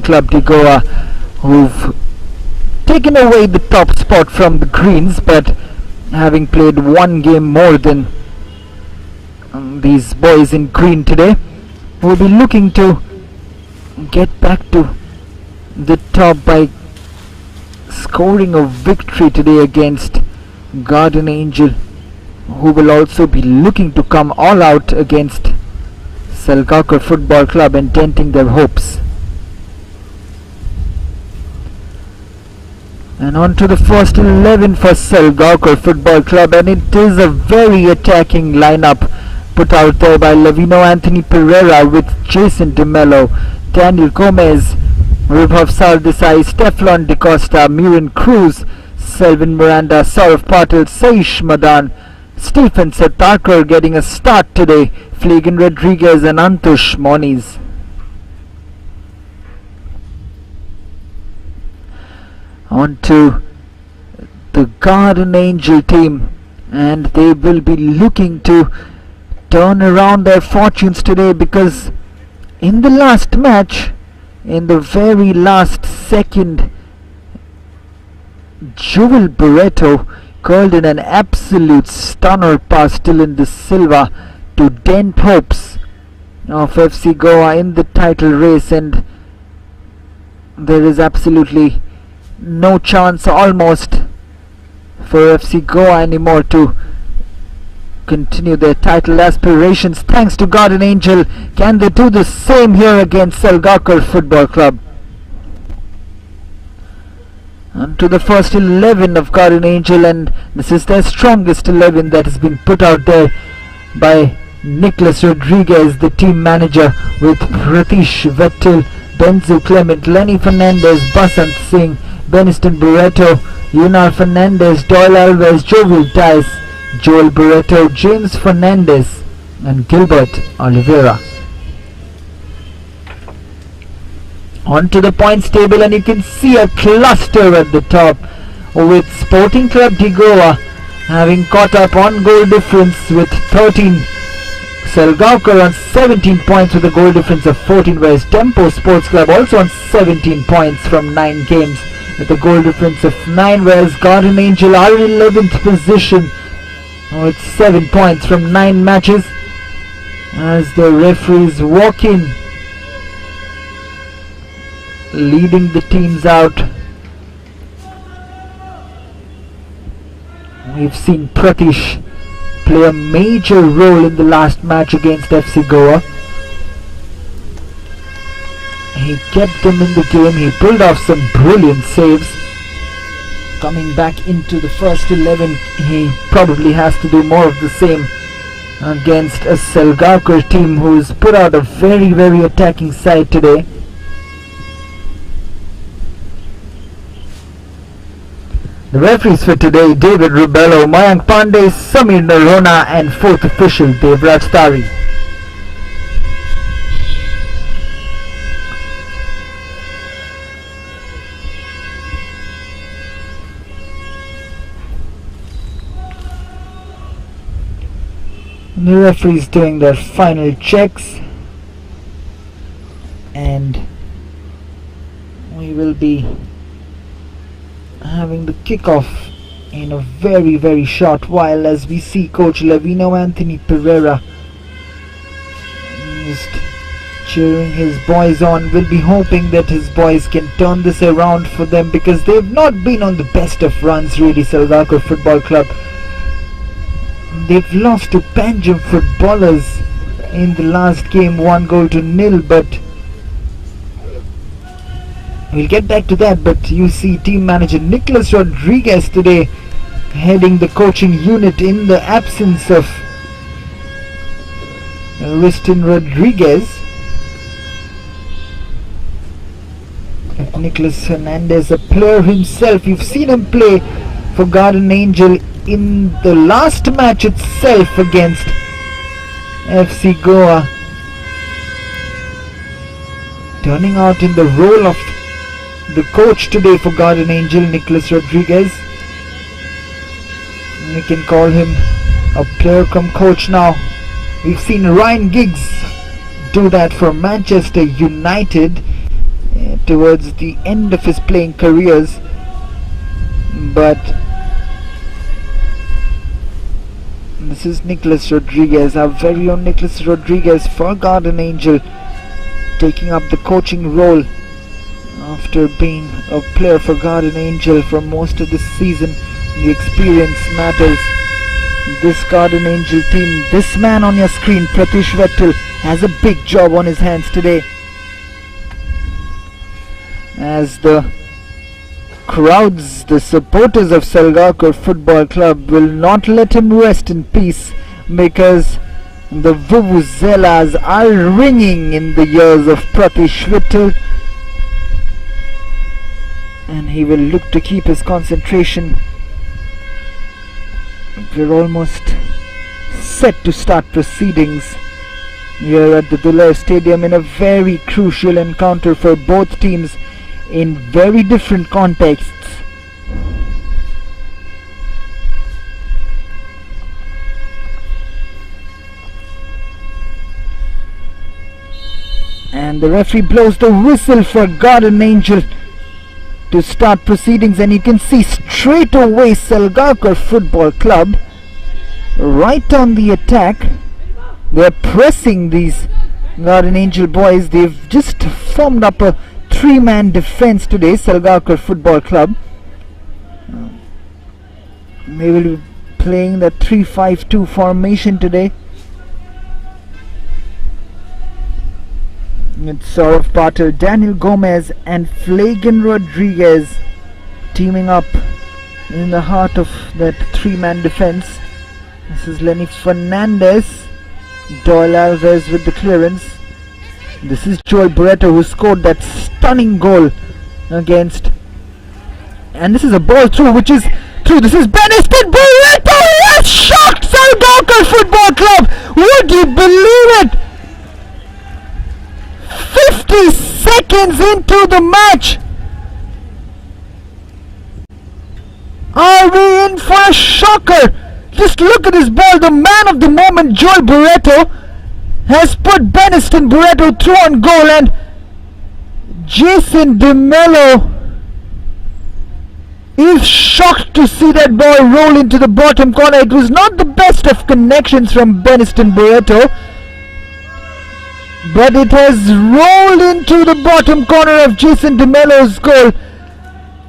Club de Goa, who've taken away the top spot from the Greens, but having played one game more than these boys in green today, will be looking to get back to the top by scoring a victory today against Garden Angel, who will also be looking to come all out against SALGAOCAR Football Club and denting their hopes. And on to the first 11 for SALGAOCAR Football Club, and it is a very attacking lineup put out there by Lavino Anthony Pereira with Jason DeMello, Daniel Gomez, Vibhav Sardesai, Stefan De Costa, Murin Cruz, Selvin Miranda, Saurav Patil, Saish Madan, Stephen Satakar getting a start today, Flagan Rodriguez and Antush Moniz. On to the Garden Angel team, and they will be looking to turn around their fortunes today, because in the last match, in the very last second, Joel Barreto curled in an absolute stunner pass still in the Silva to dent hopes of FC Goa in the title race, and there is absolutely no chance almost for FC Goa anymore to continue their title aspirations. Thanks to Garden Angel, can they do the same here against SALGAOCAR Football Club? And to the first 11 of Garden Angel, and this is their strongest 11 that has been put out there by Nicholas Rodriguez, the team manager, with Pratish Vettel, Benzu Clement, Lenny Fernandez, Basant Singh, Beniston Barreto, Yunar Fernandez, Doyle Alves, Joel Dice, Joel Barreto, James Fernandez and Gilbert Oliveira. On to the points table, and you can see a cluster at the top, with Sporting Club de Goa having caught up on goal difference with 13, SALGAOCAR on 17 points with a goal difference of 14, whereas Tempo Sports Club also on 17 points from 9 games with a goal difference of 9, whereas Garden Angel are in 11th position with 7 points from 9 matches, as the referees walk in, leading the teams out. We've seen Pratish play a major role in the last match against FC Goa. He kept them in the game, he pulled off some brilliant saves. Coming back into the first 11, he probably has to do more of the same against a SALGAOCAR team who's put out a very, very attacking side today. The referees for today: David Rubello, Mayank Pandey, Samir Narona, and 4th official Devraj Tari. The referees doing their final checks, and we will be having the kickoff in a very, very short while, as we see Coach Lavino Anthony Pereira just cheering his boys on. We'll be hoping that his boys can turn this around for them, because they've not been on the best of runs really, SALGAOCAR Football Club. They've lost to Panjim footballers in the last game, 1-0, but we'll get back to that. But you see team manager Nicholas Rodriguez today heading the coaching unit in the absence of Riston Rodriguez. Nicholas Hernandez, a player himself, you've seen him play for Garden Angel in the last match itself against FC Goa, turning out in the role of the coach today for Garden Angel, Nicholas Rodriguez. We can call him a player come coach now. We've seen Ryan Giggs do that for Manchester United towards the end of his playing careers, but this is Nicholas Rodriguez, our very own Nicholas Rodriguez for Garden Angel, taking up the coaching role after being a player for Garden Angel for most of the season. The experience matters. This Garden Angel team, this man on your screen, Pratish Vettel, has a big job on his hands today, as the crowds, the supporters of SALGAOCAR Football Club will not let him rest in peace, because the vuvuzelas are ringing in the ears of Pratish Vettel, and he will look to keep his concentration. We're almost set to start proceedings here at the Dulair Stadium in a very crucial encounter for both teams in very different contexts. And the referee blows the whistle for Garden Angel to start proceedings, and you can see straight away SALGAOCAR Football Club right on the attack. They're pressing these Garden Angel boys. They've just formed up a three-man defense today, SALGAOCAR Football Club. They will be playing the 3-5-2 formation today. It's Saurav Patel, Daniel Gomez and Flagan Rodriguez teaming up in the heart of that three-man defense. This is Lenny Fernandez, Doyle Alves with the clearance. This is Joel Barreto, who scored that stunning goal against, and this is a ball through, which is through. This is Beniston Barreto, who has shocked SALGAOCAR Football Club. Would you believe it? 50 seconds into the match, are we in for a shocker? Just look at this ball. The man of the moment, Joel Barreto, has put Beniston Barreto through on goal, and Jason DeMello is shocked to see that ball roll into the bottom corner. It was not the best of connections from Beniston Barreto, but it has rolled into the bottom corner of Jason DeMello's goal.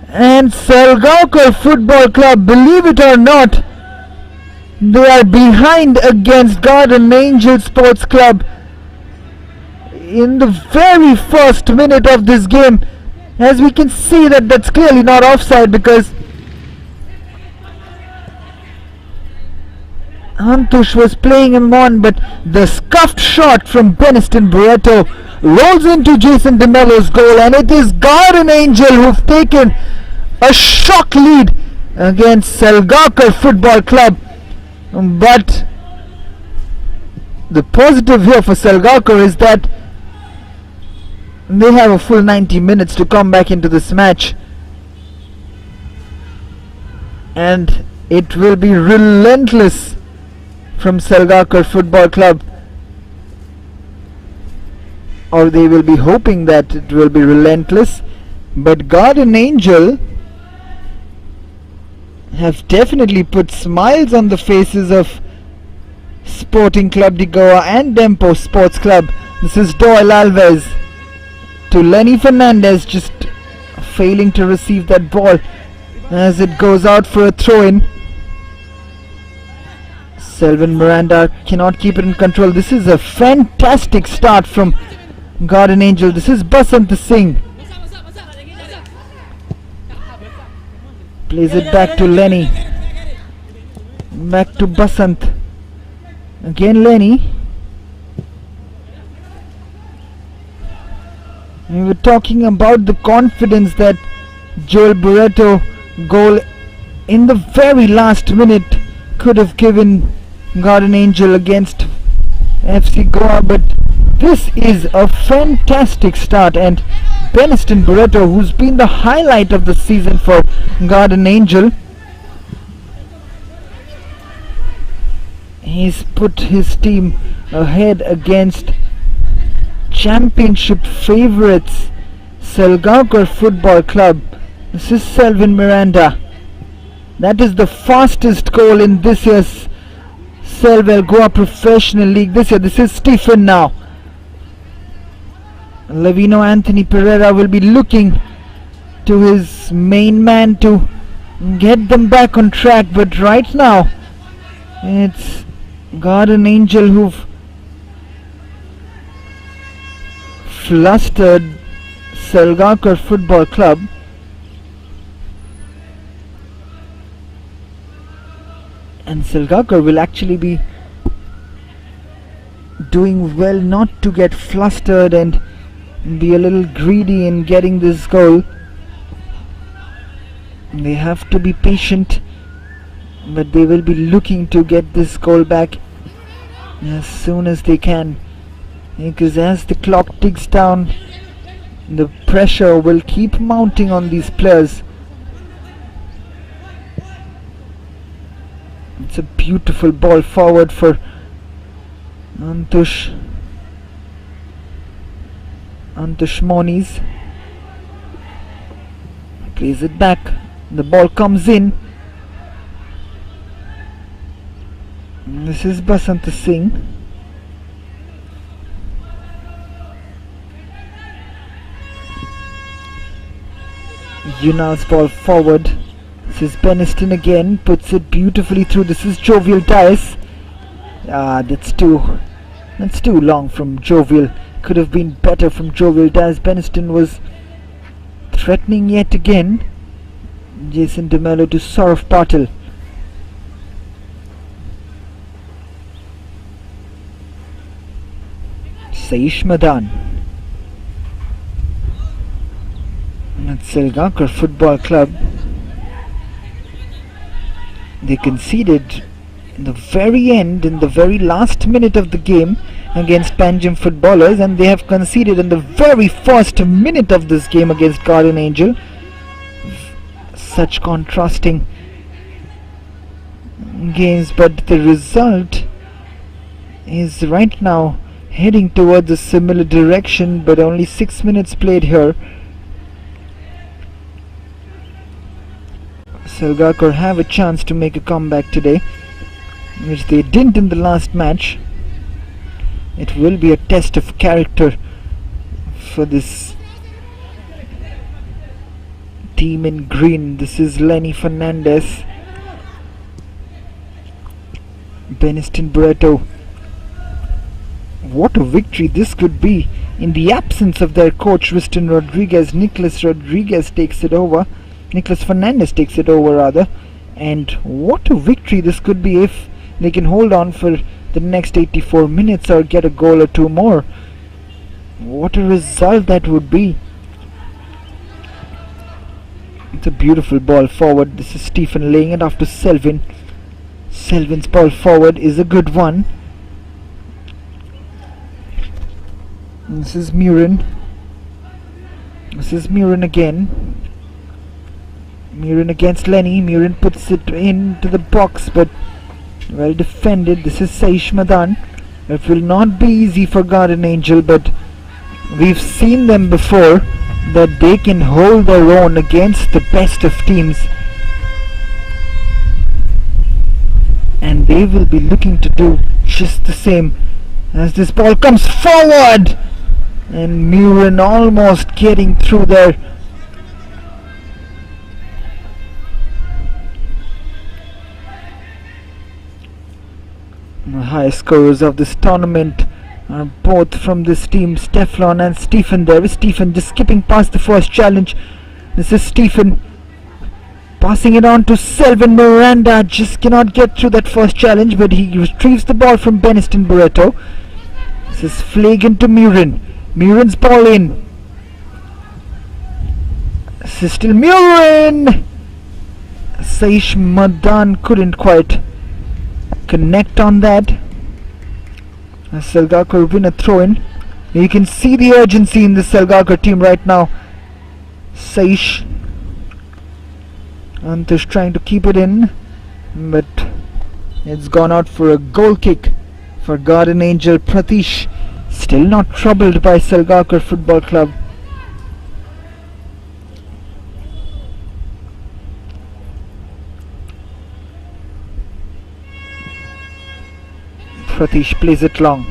And SALGAOCAR Football Club, believe it or not, they are behind against Garden Angel Sports Club in the very first minute of this game. As we can see that's clearly not offside, because Antush was playing him on, but the scuffed shot from Beniston Barreto rolls into Jason DeMello's goal, and it is Garden Angel who've taken a shock lead against SALGAOCAR Football Club. But the positive here for SALGAOCAR is that they have a full 90 minutes to come back into this match, and it will be relentless from SALGAOCAR Football Club, or they will be hoping that it will be relentless. But Garden Angel have definitely put smiles on the faces of Sporting Club de Goa and Dempo Sports Club. This is Doyle Alves to Lenny Fernandez, just failing to receive that ball as it goes out for a throw-in. Selvin Miranda cannot keep it in control. This is a fantastic start from Garden Angel. This is Basant Singh. Plays it back to Lenny. Back to Basant. Again Lenny. We were talking about the confidence that Joel Barreto goal in the very last minute could have given Garden Angel against FC Goa, but this is a fantastic start, and Beniston Barreto, who's been the highlight of the season for Garden Angel, he's put his team ahead against championship favourites SALGAOCAR Football Club. This is Selvin Miranda. That is the fastest goal in this year's SALGAOCAR Professional League this year. This is Stephen now. Lavino Anthony Pereira will be looking to his main man to get them back on track, but right now it's Garden Angel who've flustered SALGAOCAR Football Club. And SALGAOCAR will actually be doing well not to get flustered and be a little greedy in getting this goal. They have to be patient, but they will be looking to get this goal back as soon as they can, because as the clock ticks down, the pressure will keep mounting on these players. It's a beautiful ball forward for Antush Moniz. Plays it back. The ball comes in. This is Basant Singh. Yunal's ball forward. This is Beniston again. Puts it beautifully through. This is Jovial Dias. That's too long from Jovial. Could have been better from Jovial Dias. Beniston was threatening yet again. Jason DeMello to Saurav Patil. Saish Madan. At SALGAOCAR Football Club, they conceded in the very end, in the very last minute of the game against Panjim Footballers, and they have conceded in the very first minute of this game against Garden Angel. Such contrasting games, but the result is right now heading towards a similar direction, but only 6 minutes played here. SALGAOCAR have a chance to make a comeback today, which they didn't in the last match. It will be a test of character for this team in green. This is Lenny Fernandez. Beniston Barreto. What a victory this could be in the absence of their coach Riston Rodriguez. Nicholas Fernandez takes it over rather, and what a victory this could be if they can hold on for the next 84 minutes or get a goal or two more. What a result that would be. It's a beautiful ball forward. This is Stephen laying it off to Selvin. Selvin's ball forward is a good one. This is Murin. This is Murin again. Murin against Lenny. Murin puts it into the box, but well defended. This is Saish Madan. It will not be easy for Garden Angel, but we've seen them before that they can hold their own against the best of teams, and they will be looking to do just the same as this ball comes forward, and Murin almost getting through there. The highest scorers of this tournament are both from this team, Stefan and Stephen. There is Stephen just skipping past the first challenge. This is Stephen passing it on to Selvin Miranda. Just cannot get through that first challenge, but he retrieves the ball from Beniston Barreto. This is Flagan to Murin. Murin's ball in. This is still Murin. Saish Madan couldn't quite connect on that. SALGAOCAR win a throw-in. You can see the urgency in the SALGAOCAR team right now. Saish Antush trying to keep it in, but it's gone out for a goal kick for Garden Angel. Pratish still not troubled by SALGAOCAR Football Club. Pratish plays it long.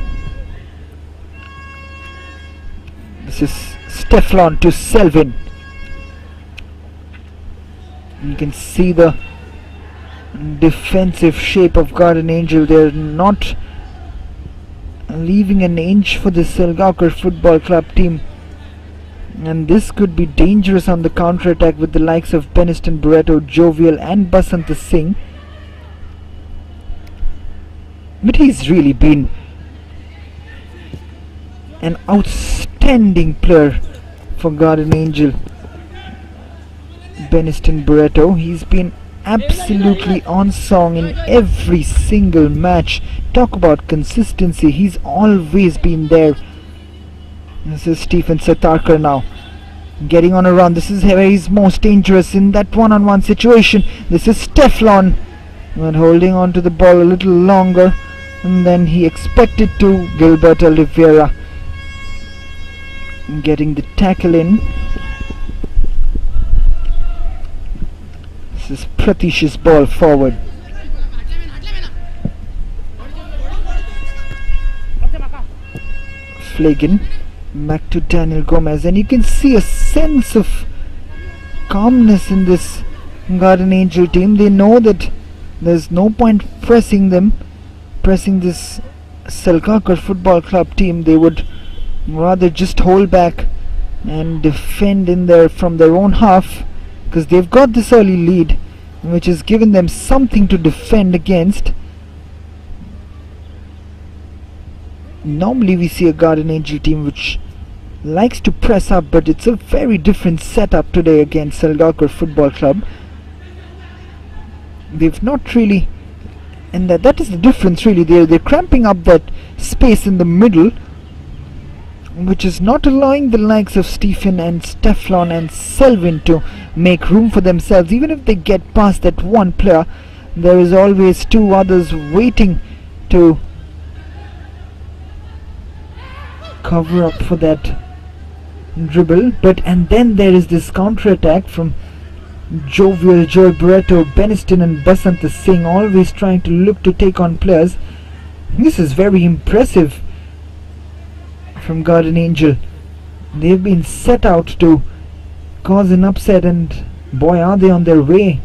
This is Stefan to Selvin. You can see the defensive shape of Garden Angel. They're not leaving an inch for the SALGAOCAR Football Club team, and this could be dangerous on the counter-attack with the likes of Beniston Barreto, Jovial and Basant Singh. But he's really been an outstanding player for Garden Angel. Beniston Barreto, he's been absolutely on song in every single match. Talk about consistency, he's always been there. This is Stephen Satarkar now getting on a run. This is where he's most dangerous in that one-on-one situation. This is Stefan, but holding on to the ball a little longer and then he expected to. Gilbert Oliveira getting the tackle in. This is Pratish's ball forward. Flagan back to Daniel Gomez, and you can see a sense of calmness in this Garden Angel team. They know that there's no point pressing this SALGAOCAR Football Club team. They would rather just hold back and defend in there from their own half, because they've got this early lead which has given them something to defend against. Normally we see a Garden Angel team which likes to press up, but it's a very different setup today against SALGAOCAR Football Club. They've not really, and that is the difference really. They're cramping up that space in the middle, which is not allowing the likes of Stephen and Stefan and Selvin to make room for themselves. Even if they get past that one player, there is always two others waiting to cover up for that dribble. And then there is this counter attack from Jovial, Joy Barreto, Beniston and Basant Singh, always trying to look to take on players. This is very impressive from Garden Angel. They've been set out to cause an upset, and boy are they on their way.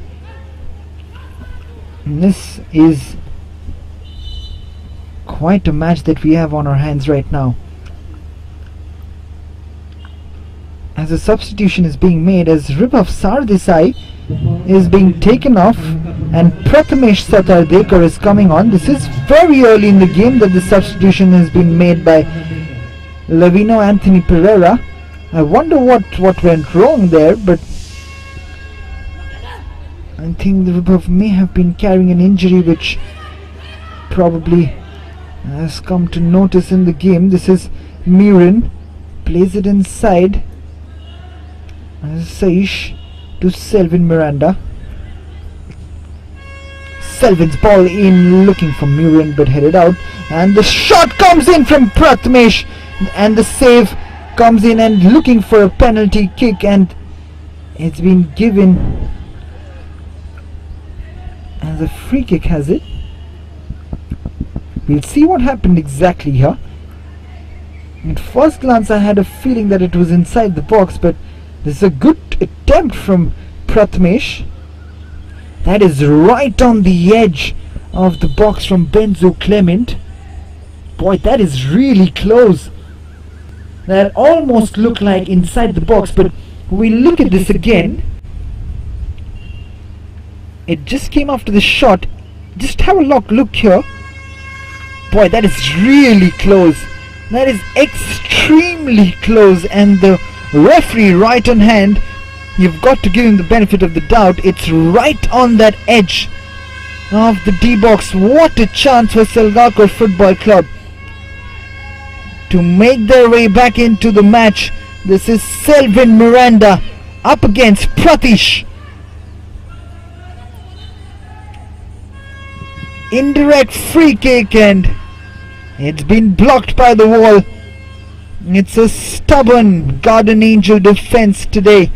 This is quite a match that we have on our hands right now. As a substitution is being made, as Ribhav Sardesai is being taken off and Prathamesh Satardekar is coming on. This is very early in the game that the substitution has been made by Lavino Anthony Pereira. I wonder what went wrong there, but I think the Ribhav may have been carrying an injury which probably has come to notice in the game. This is Miran, plays it inside. Saish to Selvin Miranda. Selvin's ball in, looking for Miran but headed out, and the shot comes in from Prathamesh, and the save comes in, and looking for a penalty kick, and it's been given as a free kick, has it? We'll see what happened exactly here. At first glance I had a feeling that it was inside the box, but this is a good attempt from Prathamesh. That is right on the edge of the box from Benzo Clement. Boy, that is really close. That almost looked like inside the box, but we look at this again. It just came after the shot. Just have a look here. Boy, that is really close. That is extremely close, and the referee right on hand, you've got to give him the benefit of the doubt. It's right on that edge of the D box. What a chance for SALGAOCAR Football Club to make their way back into the match. This is Selvin Miranda up against Pratish. Indirect free kick, and it's been blocked by the wall. It's a stubborn Garden Angel defense today.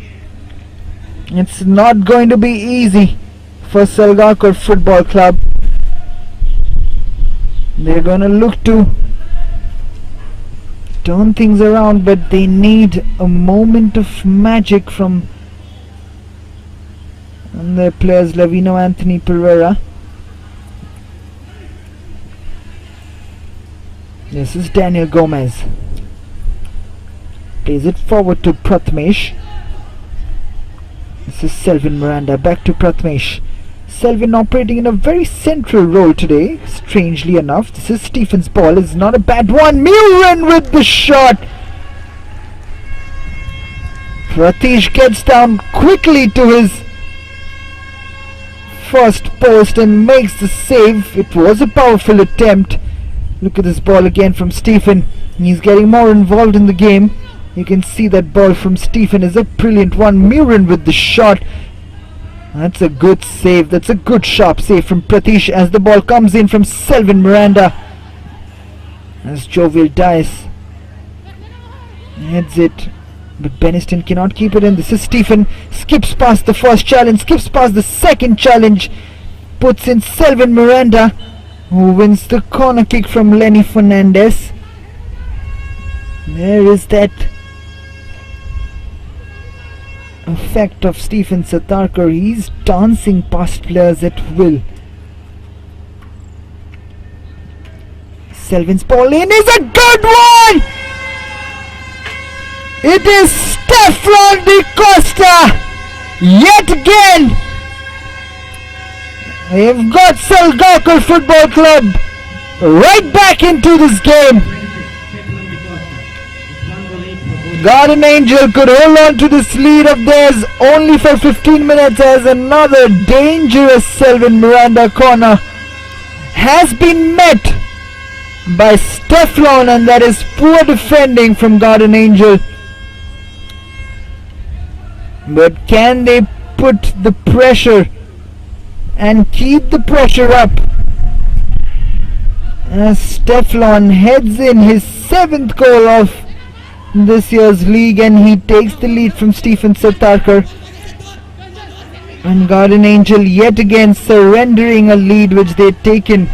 It's not going to be easy for SALGAOCAR Football Club. They're gonna look to turn things around, but they need a moment of magic from their players, Lavino Anthony Pereira. This is Daniel Gomez. Plays it forward to Prathmesh. This is Selvin Miranda. Back to Prathmesh. Selvin operating in a very central role today, strangely enough. This is Stephen's ball. It's not a bad one. Murin with the shot. Pratish gets down quickly to his first post and makes the save. It was a powerful attempt. Look at this ball again from Stephen. He's getting more involved in the game. You can see that ball from Stephen is a brilliant one. Murin with the shot. That's a good save. That's a good sharp save from Pratish as the ball comes in from Selvin Miranda. As Jovial Dice heads it, but Beniston cannot keep it in. This is Stephen. Skips past the first challenge, skips past the second challenge, puts in Selvin Miranda, who wins the corner kick from Lenny Fernandez. There is that effect of Stephen Satarkar. He's dancing past players at will. Selvin's ball in is a good one! It is Stefan Di Costa yet again. They've got SALGAOCAR Football Club right back into this game. Garden Angel could hold on to this lead of theirs only for 15 minutes as another dangerous Selvin Miranda corner has been met by Stefan, and that is poor defending from Garden Angel. But can they put the pressure and keep the pressure up as Stefan heads in his 7th goal of this year's league, and he takes the lead from Stephen Satarkar. And Garden Angel yet again surrendering a lead which they'd taken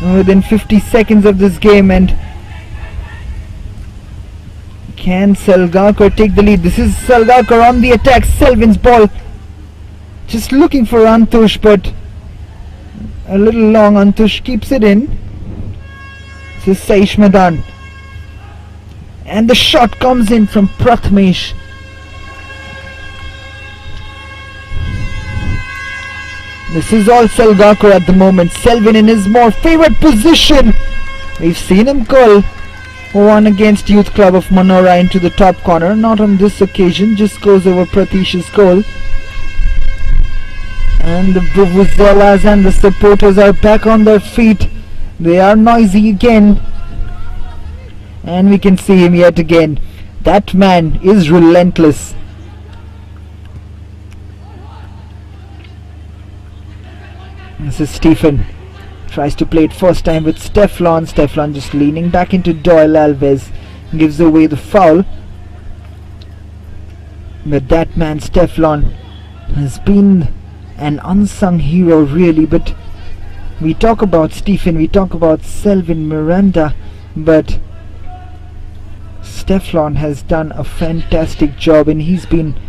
within 50 seconds of this game. And can SALGAOCAR take the lead? This is SALGAOCAR on the attack. Selvin's ball just looking for Antush, but a little long. Antush keeps it in. This is Saish Madan, and the shot comes in from Prathmesh. This is all SALGAOCAR at the moment. Selvin in his more favoured position. We've seen him call one against Youth Club of Manora into the top corner. Not on this occasion, just goes over Pratish's goal. And the Vuvuzelas and the supporters are back on their feet. They are noisy again. And we can see him yet again. That man is relentless. This is Stephen. Tries to play it first time with Stefan. Stefan just leaning back into Doyle Alves. Gives away the foul. But that man Stefan has been an unsung hero really. But we talk about Stephen, we talk about Selvin Miranda, but Stefan has done a fantastic job, and he's been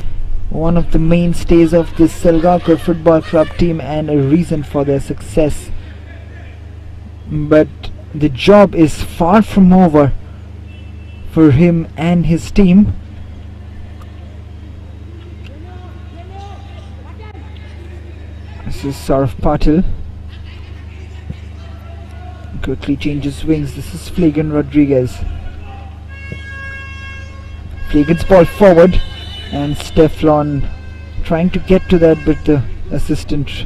one of the mainstays of this SALGAOCAR Football Club team and a reason for their success. But the job is far from over for him and his team. This is Saurav Patil. Quickly changes wings. This is Flagan Rodriguez. Flagan's ball forward, and Stefan trying to get to that, but the assistant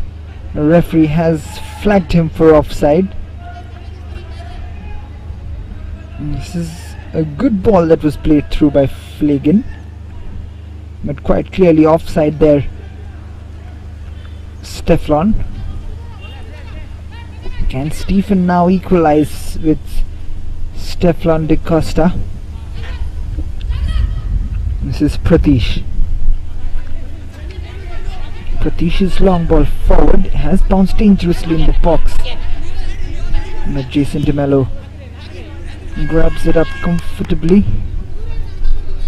referee has flagged him for offside. And this is a good ball that was played through by Flagan, but quite clearly offside there. Stefan. Can Stephen now equalize with Stefan Di Costa? This is Pratish. Pratish's long ball forward has bounced dangerously in the box. But Jason DeMello grabs it up comfortably.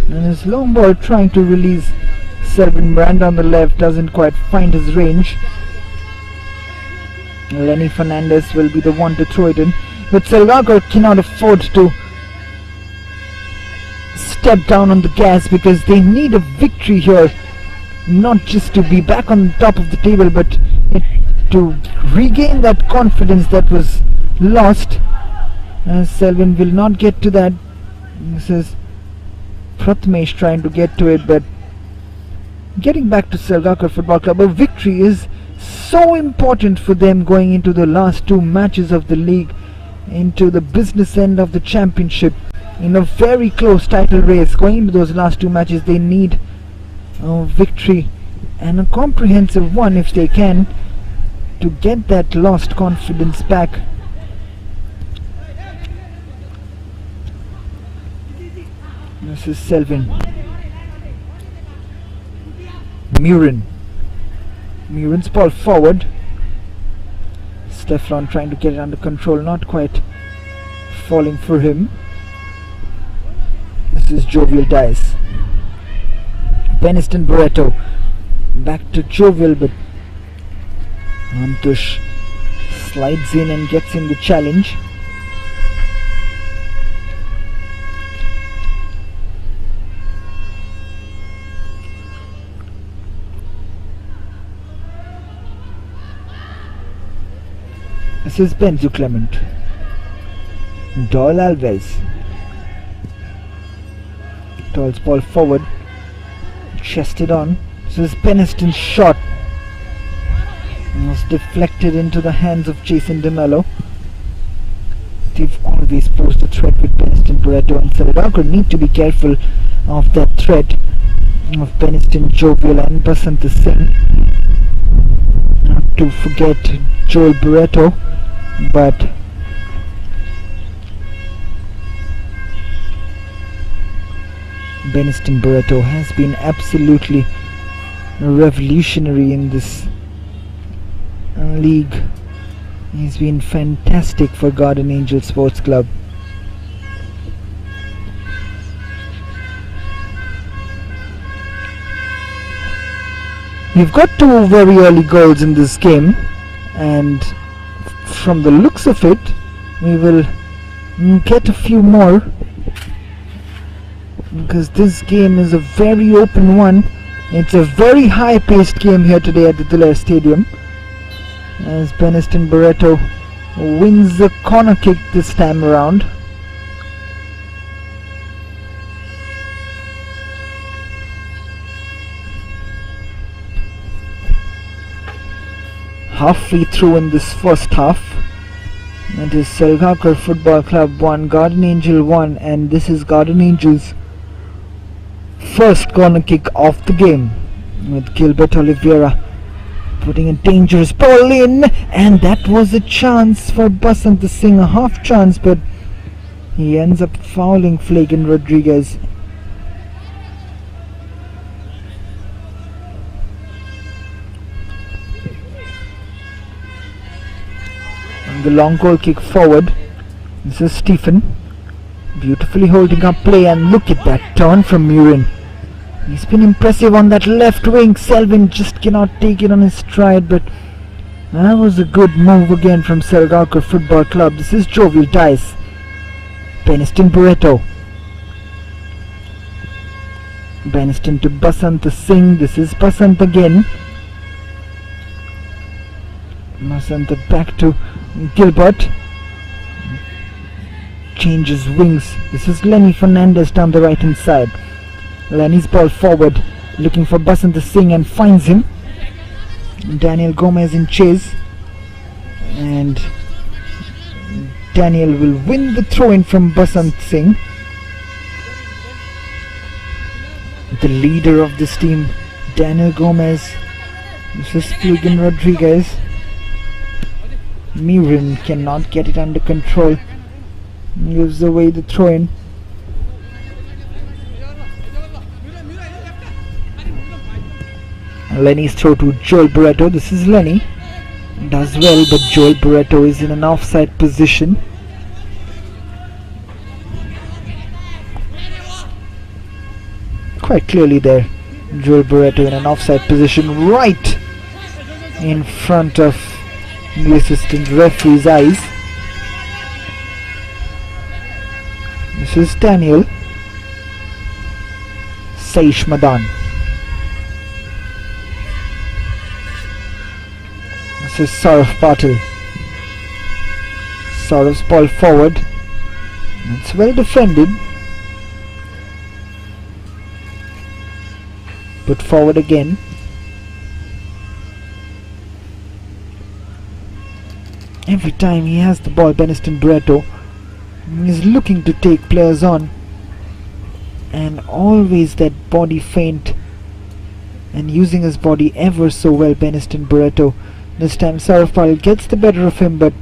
And his long ball trying to release Selvin Brand on the left doesn't quite find his range. Lenny Fernandez will be the one to throw it in. But SALGAOCAR cannot afford to step down on the gas because they need a victory here. Not just to be back on top of the table, but to regain that confidence that was lost. Selvin will not get to that. This is Prathamesh trying to get to it, but getting back to SALGAOCAR Football Club, a victory is so important for them going into the last two matches of the league, into the business end of the championship, in a very close title race. Going into those last two matches, they need a victory, and a comprehensive one if they can, to get that lost confidence back. This is Selvin. Murin's ball forward. Stefan trying to get it under control, not quite falling for him. This is Jovial Dice. Beniston Barreto back to Jovial, but Antush slides in and gets in the challenge. This is Benzu Clement. Doyle Alves. Doyle's ball forward. Chested on. This is Beniston's shot. It was deflected into the hands of Jason DeMello. They've always posed a threat with Beniston Barreto, and SALGAOCAR need to be careful of that threat of Beniston, Jovial and Basanta Singh. Not to forget Joel Barreto, but Beniston Barreto has been absolutely revolutionary in this league. He's been fantastic for Garden Angel Sports Club. We've got two very early goals in this game, and from the looks of it, we will get a few more, because this game is a very open one. It's a very high-paced game here today at the Dallaire Stadium, as Beniston Barreto wins the corner kick this time around. Halfway through in this first half. It is SALGAOCAR Football Club 1, Garden Angel 1, and this is Garden Angel's first corner kick of the game, with Gilbert Oliveira putting a dangerous ball in, and that was a chance for Basanta Singh, a half chance, but he ends up fouling Flagan Rodriguez. The long goal kick forward. This is Stephen beautifully holding up play, and look at that turn from Murin. He's been impressive on that left wing. Selvin just cannot take it on his stride, but that was a good move again from SALGAOCAR Football Club. This is Jovial Dice. Beniston Barreto. Beniston to Basanta Singh. This is Basant again. Basanta back to Gilbert. Changes wings. This is Lenny Fernandez down the right hand side. Lenny's ball forward, looking for Basanta Singh, and finds him. Daniel Gomez in chase, and Daniel will win the throw-in from Basant Singh. The leader of this team, Daniel Gomez. This is Flagan Rodriguez. Murin cannot get it under control. Gives away the throw-in. Lenny's throw to Joel Barreto. This is Lenny. does well, but Joel Barreto is in an offside position. Quite clearly there, Joel Barreto in an offside position right in front of the assistant referee's eyes. This is Daniel Saish Madan. This is Saurav Patil. Saurav's ball forward. It's well defended. Put forward again. Every time he has the ball, Beniston Barreto is looking to take players on, and always that body feint and using his body ever so well, Beniston Barreto. This time Saurav Patil gets the better of him, but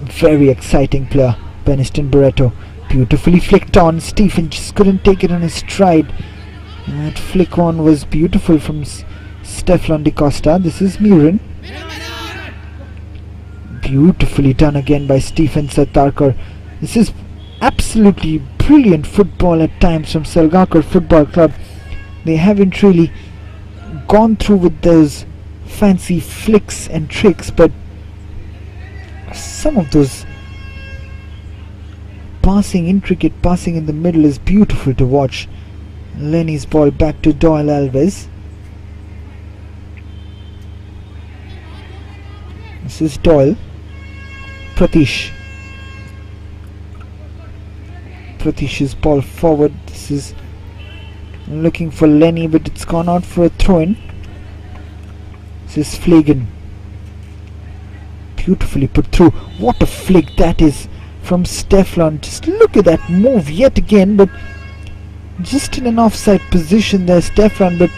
very exciting player, Beniston Barreto. Beautifully flicked on. Stephen just couldn't take it on his stride. That flick on was beautiful from Stefan Di Costa. This is Murin. Beautifully done again by Stephen Satarkar. This is absolutely brilliant football at times from SALGAOCAR Football Club. They haven't really gone through with those fancy flicks and tricks, but some of those intricate passing in the middle is beautiful to watch. Lenny's ball back to Doyle Alves. This is Doyle. Prathish. Pratish's ball forward. This is looking for Lenny, but it's gone out for a throw-in. This is Flagan. Beautifully put through. What a flick that is from Stefan. Just look at that move yet again, but just in an offside position there, Stefan. But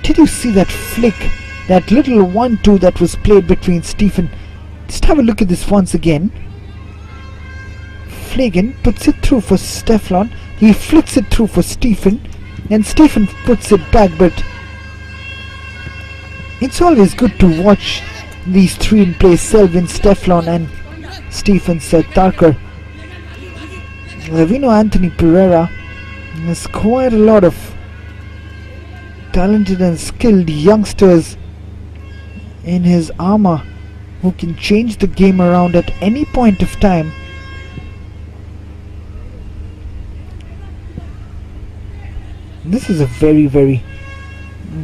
did you see that flick, that little 1-2 that was played between Stephen? Just have a look at this once again. Flagan puts it through for Stefan. He flicks it through for Stephen, and Stephen puts it back. But it's always good to watch these three in play, Selvin, Stefan and Stephen Satarkar. Lavino Anthony Pereira has quite a lot of talented and skilled youngsters in his armour who can change the game around at any point of time. This is a very, very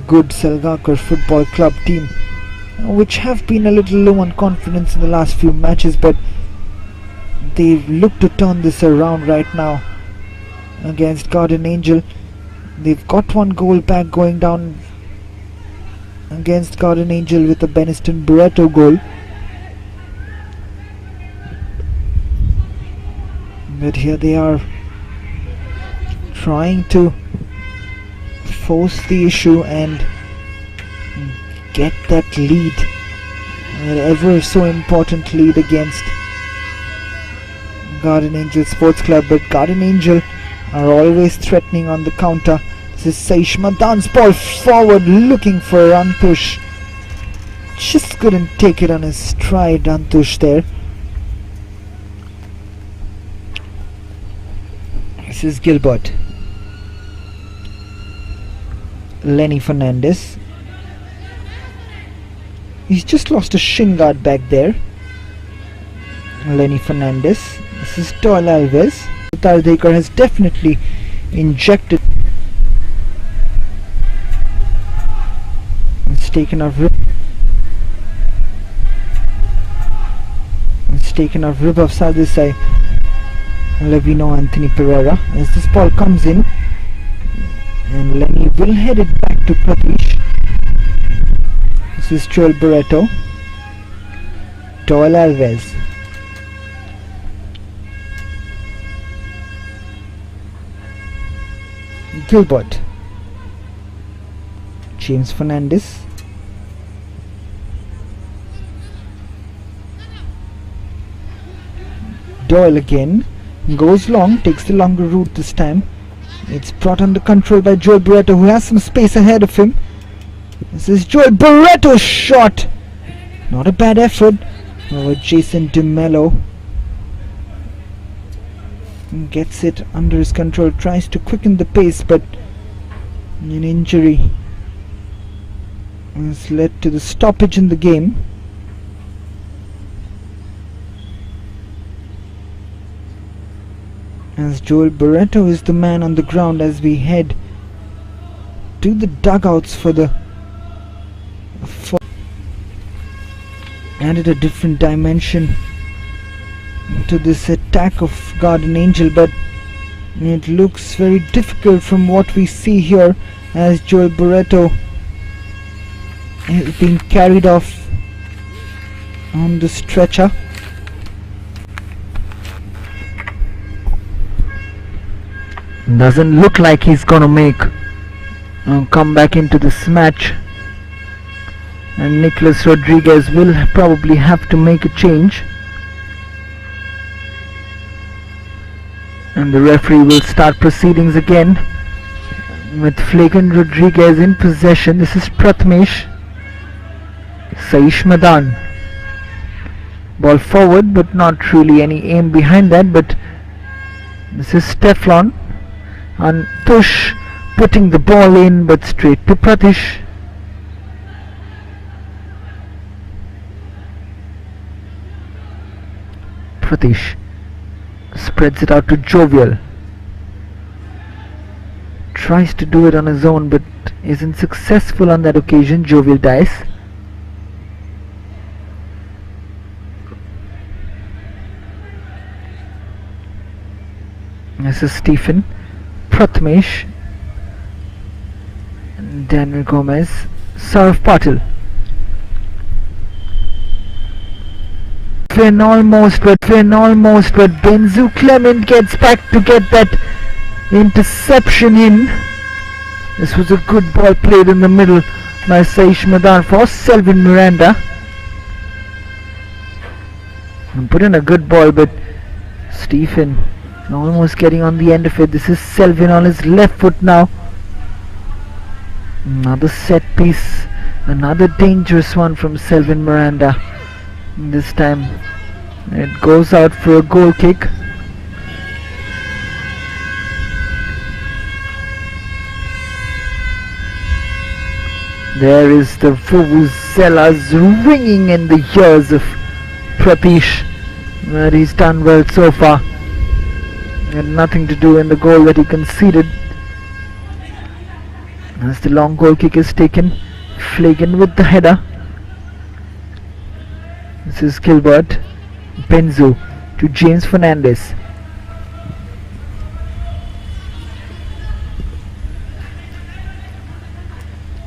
good SALGAOCAR Football Club team, which have been a little low on confidence in the last few matches, but they've looked to turn this around right now against Garden Angel. They've got one goal back going down against Garden Angel with a Beniston Barreto goal. But here they are trying to force the issue and get that lead, an ever so important lead against Garden Angel Sports Club. But Garden Angel are always threatening on the counter. This is Saish Madan's ball forward, looking for Antush. Just couldn't take it on his stride, Antush there. This is Gilbert. Lenny Fernandez. He's just lost a shin guard back there. Lenny Fernandez. This is Doyle Alves. Tardekar has definitely injected. It's taken off rib. It's taken off rib of Sadisai. Lavino Anthony Pereira. As this ball comes in, and Lenny will head it back to Pratish. This is Joel Barreto. Doyle Alves. Gilbert. James Fernandez. Doyle again. Goes long, takes the longer route this time. It's brought under control by Joel Barreto, who has some space ahead of him. This is Joel Barretto's shot. Not a bad effort over Jason DeMello. Gets it under his control, tries to quicken the pace, but an injury has led to the stoppage in the game. As Joel Barretto is the man on the ground as we head to the dugouts for added a different dimension to this attack of Garden Angel, but it looks very difficult from what we see here as Joel Barretto is being carried off on the stretcher. Doesn't look like he's gonna make come back into this match, and Nicholas Rodriguez will probably have to make a change, and the referee will start proceedings again with Flagan Rodriguez in possession. This is Prathamesh. Saish Madan, ball forward but not really any aim behind that, but this is Stefan and Tush putting the ball in, but straight to Pratish. Pratish spreads it out to Jovial. Tries to do it on his own but isn't successful on that occasion. Jovial dies. This is Stephen. Prathamesh, Daniel Gomez, Saurav Patil. Almost, but Benzu Clement gets back to get that interception in. This was a good ball played in the middle by Saish Madan for Selvin Miranda. And put in a good ball, but Stephen almost getting on the end of it. This is Selvin on his left foot now. Another set piece, another dangerous one from Selvin Miranda. This time it goes out for a goal kick. There is the vuvuzelas ringing in the ears of Pratish, but he's done well so far. Had nothing to do in the goal that he conceded. As the long goal kick is taken, Flagan with the header. This is Gilbert. Benzo to James Fernandez.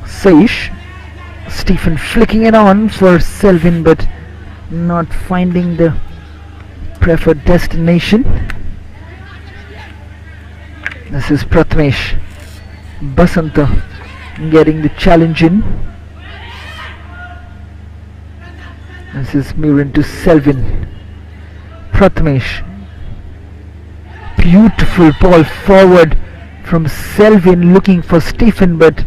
Saish. Stephen flicking it on for Selvin, but not finding the preferred destination. This is Prathamesh. Basanta getting the challenge in. This is Murin to Selvin. Prathamesh. Beautiful ball forward from Selvin looking for Stephen, but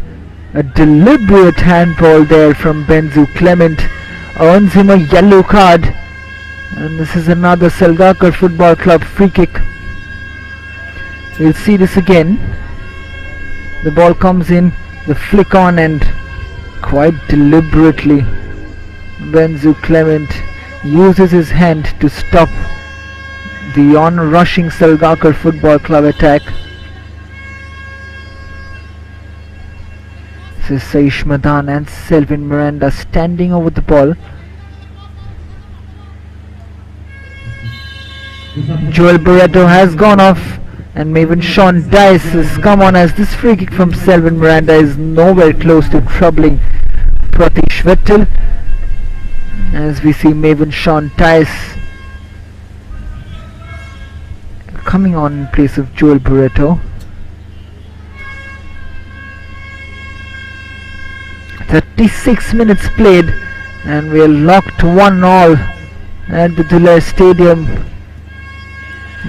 a deliberate handball there from Benzu Clement earns him a yellow card, and this is another SALGAOCAR Football Club free kick. We'll see this again. The ball comes in, the flick on, and quite deliberately Benzu Clement uses his hand to stop the on-rushing SALGAOCAR Football Club attack. This is Saish Madan and Selvin Miranda standing over the ball. Joel Barretto has gone off, and Maven Sean Dice has come on, as this free kick from Selvin Miranda is nowhere close to troubling Pratish Vettel. As we see Maven Sean Dice coming on in place of Joel Barretto. 36 minutes played, and we are locked 1-1 at the Dulles Stadium.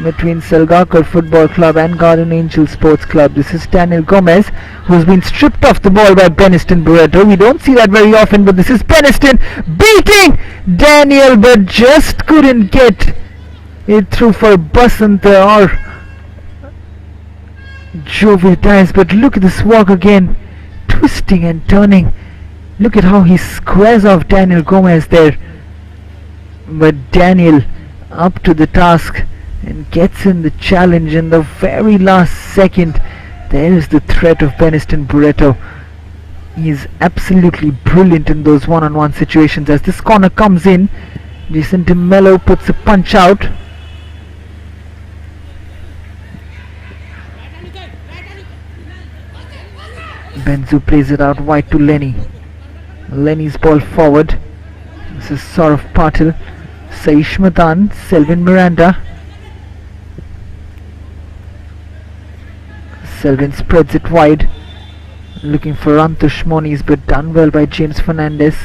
between Salgaocar Football Club and Garden Angel Sports Club. This is Daniel Gomez, who's been stripped off the ball by Beniston Barreto. We don't see that very often, but this is Beniston beating Daniel, but just couldn't get it through for Basanta or Jovitas. But look at this walk again, twisting and turning. Look at how he squares off Daniel Gomez there. But Daniel up to the task and gets in the challenge in the very last second. There is the threat of Beniston Barreto. He is absolutely brilliant in those one-on-one situations. As this corner comes in, Jason De Mello puts a punch out. Benzu plays it out wide to Lenny. Lenny's ball forward. This is Saurav Patil, Saish Madan, Selvin Miranda. Selvin spreads it wide, looking for Antush Moniz, but done well by James Fernandez.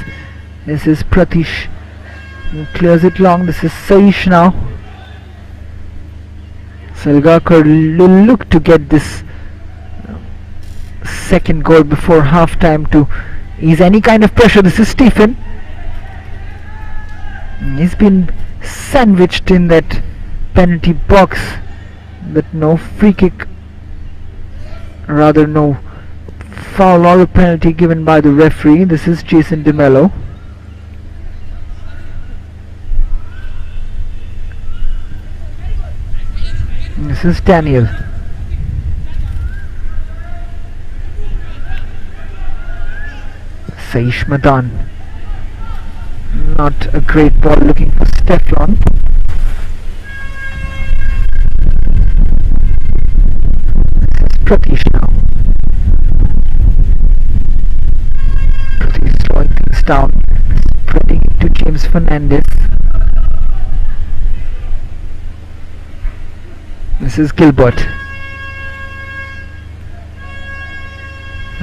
This is Pratish, who clears it long. This is Saish now. Salgaocar will look to get this second goal before half time to ease any kind of pressure. This is Stephen. He's been sandwiched in that penalty box, but no free kick, rather no foul or a penalty given by the referee. This is Jason De Mello. This is Daniel. Saish Madan. Not a great ball, looking for Stefan. This is Pratish now. Pratish slowing things down, spreading it to James Fernandez. This is Gilbert.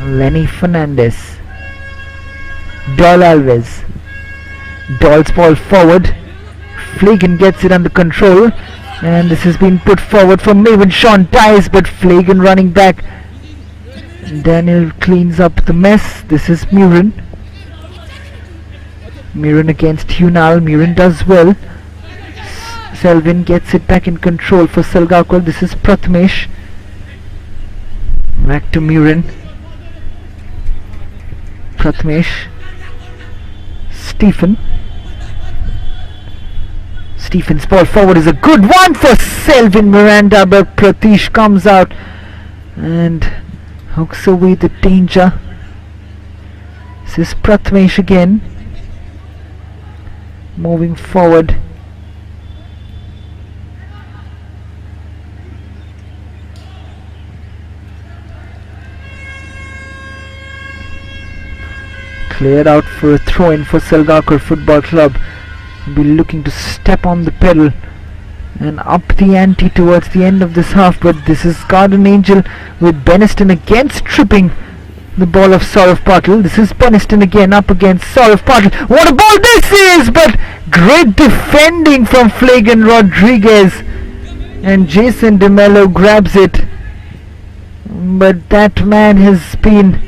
Lenny Fernandez. Doyle Alves. Doyle's ball forward. Flagan gets it under control, and this has been put forward for Maven Sean Tyes, but Flagan running back. Daniel cleans up the mess. This is Murin. Murin against Hunal. Murin does well. Selvin gets it back in control for Salgaocar. This is Prathmesh. Back to Murin. Prathmesh. Stephen. Stephen's ball forward is a good one for Selvin Miranda, but Pratish comes out and hooks away the danger. This is Prathmesh again, moving forward. Cleared out for a throw-in for Salgaocar Football Club. Be looking to step on the pedal and up the ante towards the end of this half, but this is Garden Angel with Beniston against tripping the ball of Saurav Patil. This is Beniston again up against Saurav Patil. What a ball this is! But great defending from Flagan Rodriguez, and Jason De Mello grabs it, but that man has been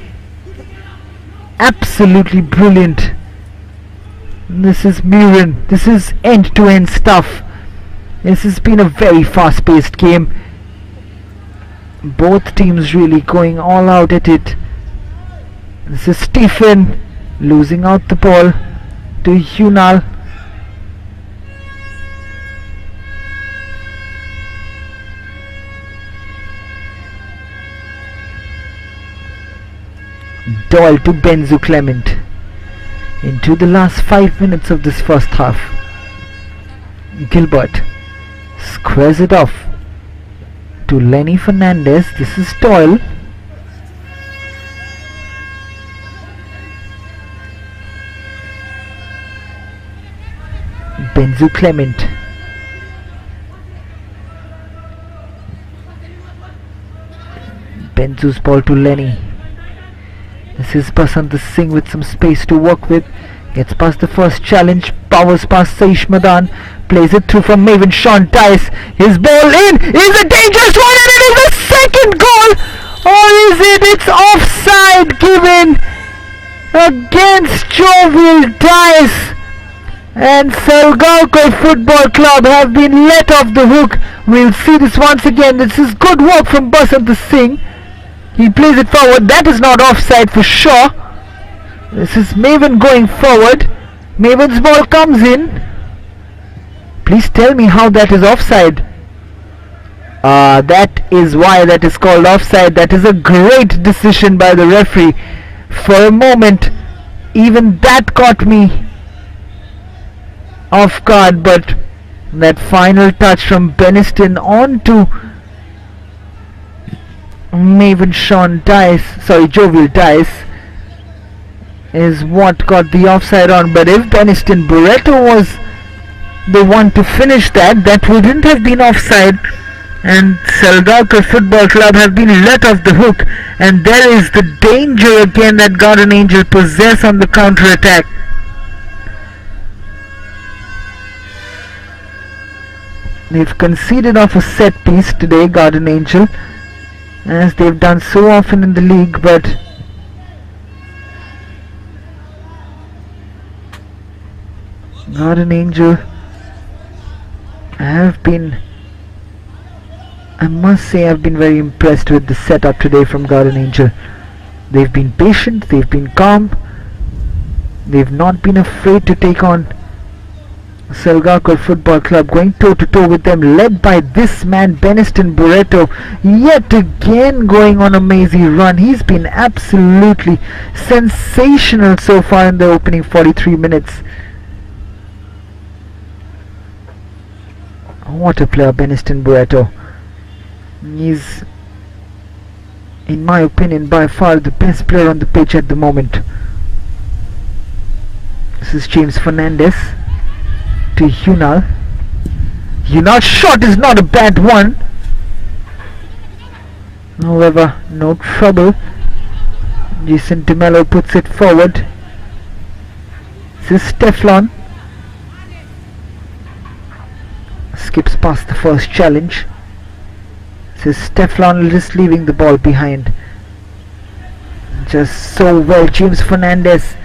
absolutely brilliant. This is Murin. This is end-to-end stuff. This has been a very fast-paced game. Both teams really going all out at it. This is Stephen losing out the ball to Hunal. Doyle to Benzu Clement into the last 5 minutes of this first half. Gilbert squares it off to Lenny Fernandez. This is Doyle. Benzu Clement. Benzu's ball to Lenny. This is Basant Singh with some space to work with. Gets past the first challenge. Powers past Saish Madan. Plays it through from Maven Sean Tice. His ball in is a dangerous one, and it is the second goal. Or is it? It's offside given against Jovial Tice. And SALGAOCAR Football Club have been let off the hook. We'll see this once again. This is good work from Basant Singh. He plays it forward. That is not offside for sure. This is Maven going forward. Maven's ball comes in. Please tell me how that is offside. That is why that is called offside. That is a great decision by the referee. For a moment, even that caught me off guard, but that final touch from Beniston onto Maven Sean Tice, Jovial Tice, is what got the offside on. But if Beniston Barreto was the one to finish that, that wouldn't have been offside, and SALGAOCAR Football Club have been let off the hook. And there is the danger again that Garden Angel possess on the counter attack. They've conceded off a set piece today, Garden Angel, as they've done so often in the league, but Garden Angel have been, I must say, I've been very impressed with the setup today from Garden Angel. They've been patient, they've been calm, they've not been afraid to take on SALGAOCAR Football Club, going toe to toe with them, led by this man Beniston Barreto, yet again going on a mazy run. He's been absolutely sensational so far in the opening 43 minutes. What a player Beniston Barreto. He's, in my opinion, by far the best player on the pitch at the moment. This is James Fernandez to Yunal. Yunal's shot is not a bad one. However, no trouble. Jason DeMello puts it forward. This is Teflon. Skips past the first challenge. This is Teflon just leaving the ball behind. Just so well, James Fernandez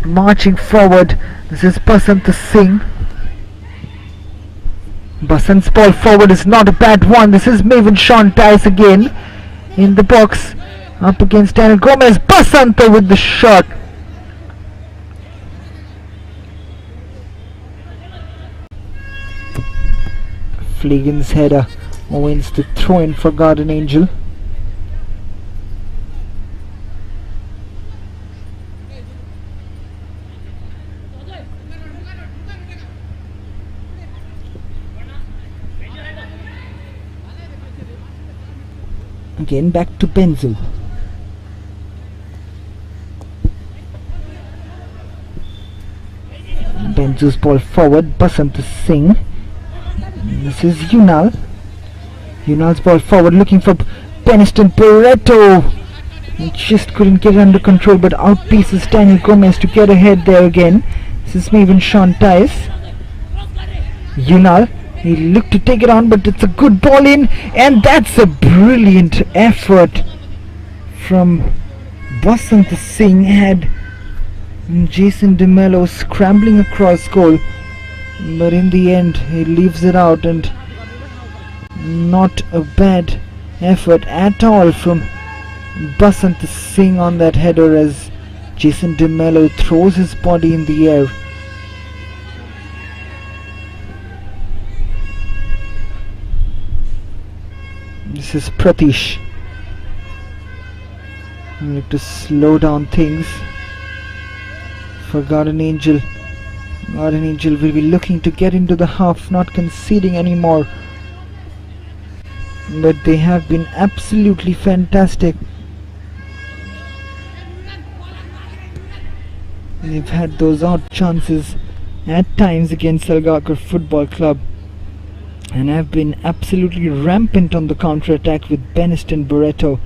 marching forward. This is Basant Singh. Basant's ball forward is not a bad one. This is Maven Sean Tice again in the box up against Daniel Gomez. Basanta with the shot. Flegan's header wins the throw in for Garden Angel. Again back to Benzu. Benzu's ball forward, Basant Singh. This is Yunal. Yunal's ball forward looking for Beniston Barreto. He just couldn't get it under control, but outpaces Daniel Gomez to get ahead there again. This is Maven Sean Tice. Yunal. He looked to take it on, but it's a good ball in, and that's a brilliant effort from Basant Singh. Had Jason DeMello scrambling across goal, but in the end he leaves it out, and not a bad effort at all from Basant Singh on that header as Jason DeMello throws his body in the air. This is Pratish. I need to slow down things for Garden Angel. Garden Angel will be looking to get into the half, not conceding anymore. But they have been absolutely fantastic. They've had those odd chances at times against SALGAOCAR Football Club, and have been absolutely rampant on the counter attack with Beniston Barreto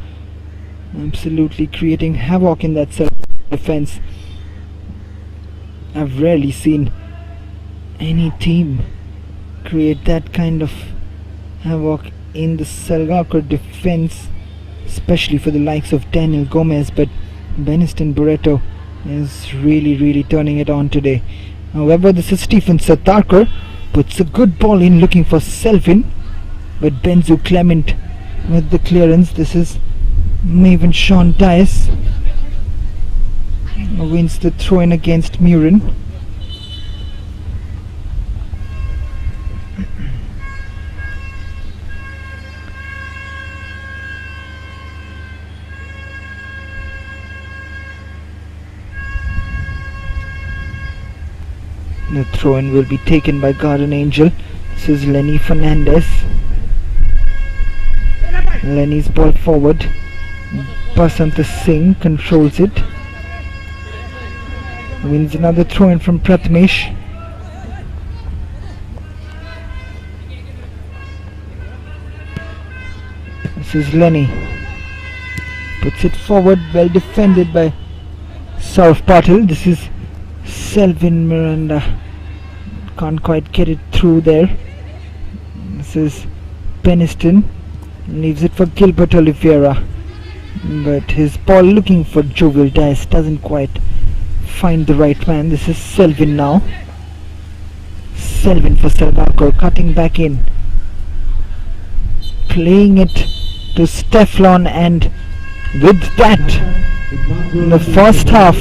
absolutely creating havoc in that defense. I've rarely seen any team create that kind of havoc in the SALGAOCAR defense, especially for the likes of Daniel Gomez, but Beniston Barreto is really turning it on today. However, this is Stephen Satarkar, puts a good ball in looking for Selvin, but Benzu Clement with the clearance. This is Maven Sean Dias wins the throw in against Murin. The throw-in will be taken by Garden Angel. This is Lenny Fernandez. Lenny's ball forward. Basant Singh controls it. Wins another throw-in from Prathamesh. This is Lenny. Puts it forward, well defended by Saurav Patil. This is Selvin Miranda. Can't quite get it through there. This is Beniston. Leaves it for Gilbert Oliveira. But his ball looking for Jovial Dias doesn't quite find the right man. This is Selvin now. Selvin for SALGAOCAR, cutting back in. Playing it to Steflon, and with that, the first half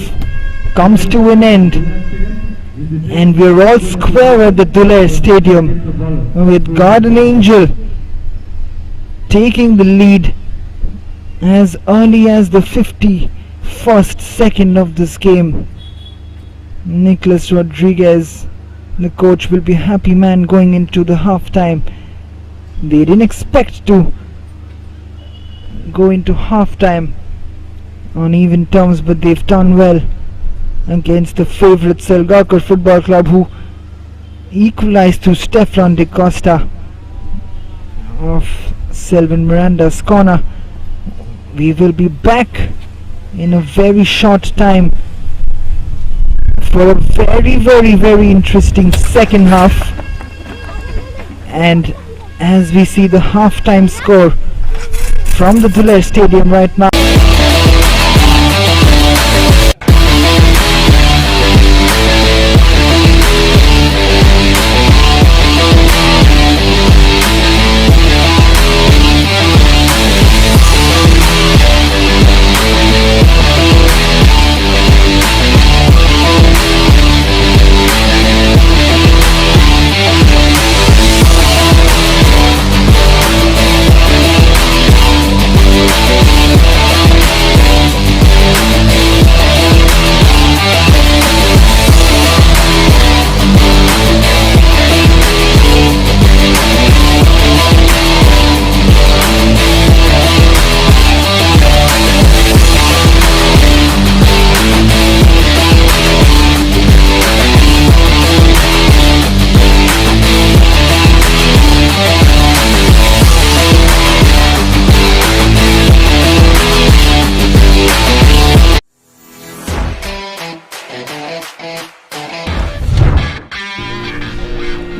comes to an end, and we're all square at the Dhule Stadium with Garden Angel taking the lead as early as the 51st second of this game. Nicholas Rodriguez, the coach, will be happy man going into the half-time. They didn't expect to go into half-time on even terms, but they've done well against the favourite SALGAOCAR Football Club, who equalised through Stefan de Costa of Selvin Miranda's corner. We will be back in a very short time for a very interesting second half, and as we see the half-time score from the Dhule Stadium right now.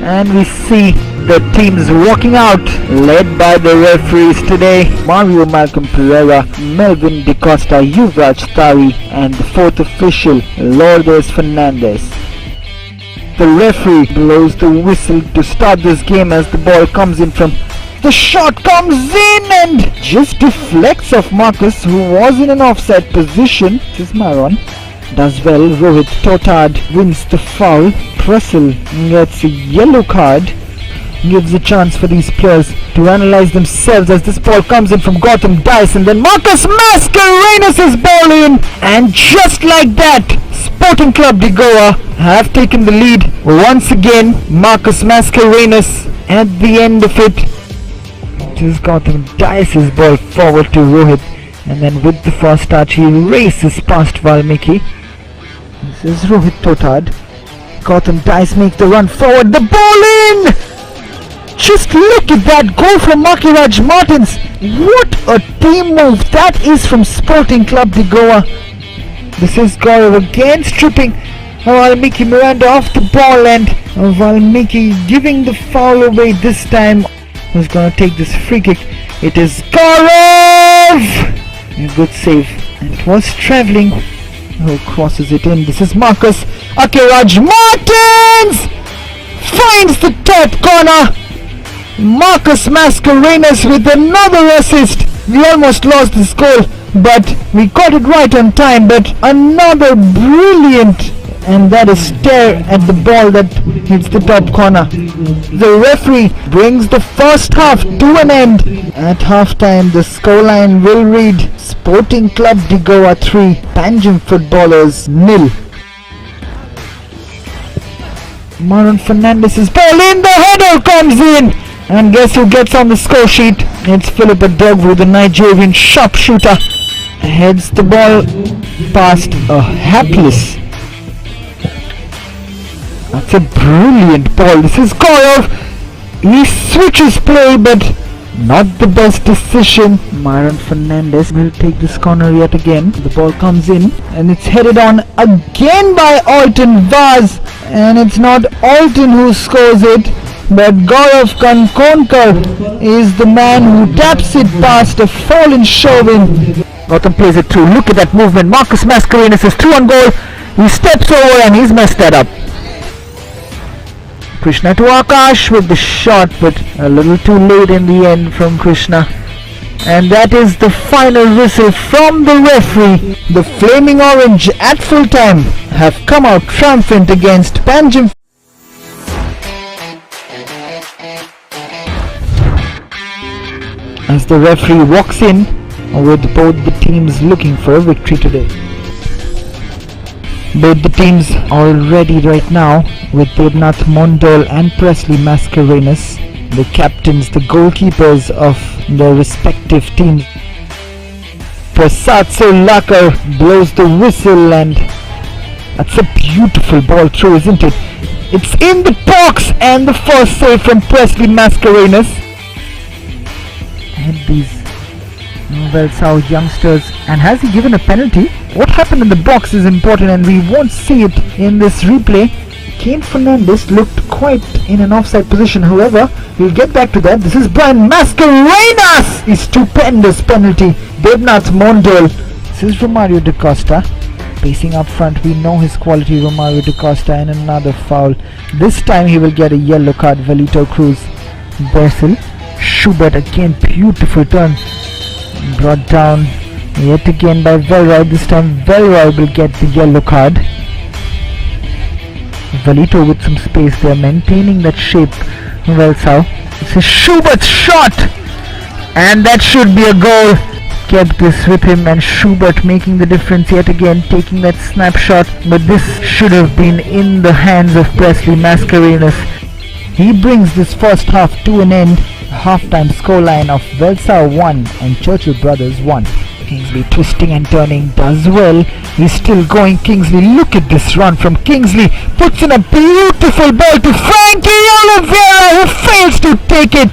And we see the teams walking out, led by the referees today: Mario Malcolm Pereira, Melvin De Costa, Yuvraj Tari, and the fourth official, Lourdes Fernandez. The referee blows the whistle to start this game as the ball comes in from the shot, comes in and just deflects off Marcus, who was in an offside position. This is Maron. Does well. Rohit Totard wins the foul. Prussell gets a yellow card. Gives a chance for these players to analyze themselves as this ball comes in from Gautam Dias, and then Marcus Mascarenhas' ball in, and just like that, Sporting Club de Goa have taken the lead once again. Marcus Mascarenhas at the end of it. This is Gautam Dias' ball forward to Rohit, and then with the first touch he races past Valmiki. This is Rohit Totard. Gautam Dias make the run forward, the ball in! Just look at that goal from Makiraj Martins. What a team move that is from Sporting Club de Goa. This is Gaurav again stripping Valmiki Miranda off the ball, and while Mickey giving the foul away this time. Who's gonna take this free kick? It is Gaurav! A good save. And it was travelling. Who crosses it in? This is Marcus. Akiraj Martins finds the top corner. Marcus Mascarenas with another assist. We almost lost this goal, but we got it right on time. But another brilliant, and that is stare at the ball that hits the top corner. The referee brings the first half to an end. At halftime, the scoreline will read Sporting Club de Goa 3, Panjim Footballers 0. Maran Fernandez's ball in, the header comes in. And guess who gets on the score sheet? It's Philip Adogwu, the Nigerian sharpshooter. Heads the ball past a hapless. That's a brilliant ball. This is Gaurav. He switches play, but not the best decision. Myron Fernandez will take this corner yet again. The ball comes in and it's headed on again by Alton Vaz. And it's not Alton who scores it, but Gaurav Kankonkar is the man who taps it past a fallen Chauvin. Gautam plays it through. Look at that movement. Marcus Mascarenas is through on goal. He steps over and he's messed that up. Krishna to Akash with the shot, but a little too late in the end from Krishna. And that is the final whistle from the referee. The Flaming Orange at full time have come out triumphant against Panjim. As the referee walks in with both the teams looking for a victory today. Both the teams are ready right now with Devnath Mondal and Presley Mascarenas, the captains, the goalkeepers of their respective teams. Prasad SALGAOCAR blows the whistle, and that's a beautiful ball through, isn't it? It's in the box, and the first save from Presley Mascarenas. And these Velsau youngsters, and has he given a penalty? What happened in the box is important, and we won't see it in this replay. Kane Fernandez looked quite in an offside position. However, we'll get back to that. This is Brian Mascarenas! A stupendous penalty. Devnath Mondal. This is Romario da Costa. Pacing up front, we know his quality, Romario da Costa, and another foul. This time he will get a yellow card. Velito Cruz. Bersil. Schubert again, beautiful turn. Brought down yet again by Velroy. This time Velroy will get the yellow card. Velito with some space there, maintaining that shape. Velsau. This is Schubert's shot, and that should be a goal. Kept this with him, and Schubert making the difference yet again, taking that snapshot. But this should have been in the hands of Presley Mascarenas. He brings this first half to an end. Halftime scoreline of Velsau 1 and Churchill Brothers 1. Kingsley twisting and turning, does well. He's still going. Kingsley, look at this run from Kingsley. Puts in a beautiful ball to Frankie Oliveira, who fails to take it.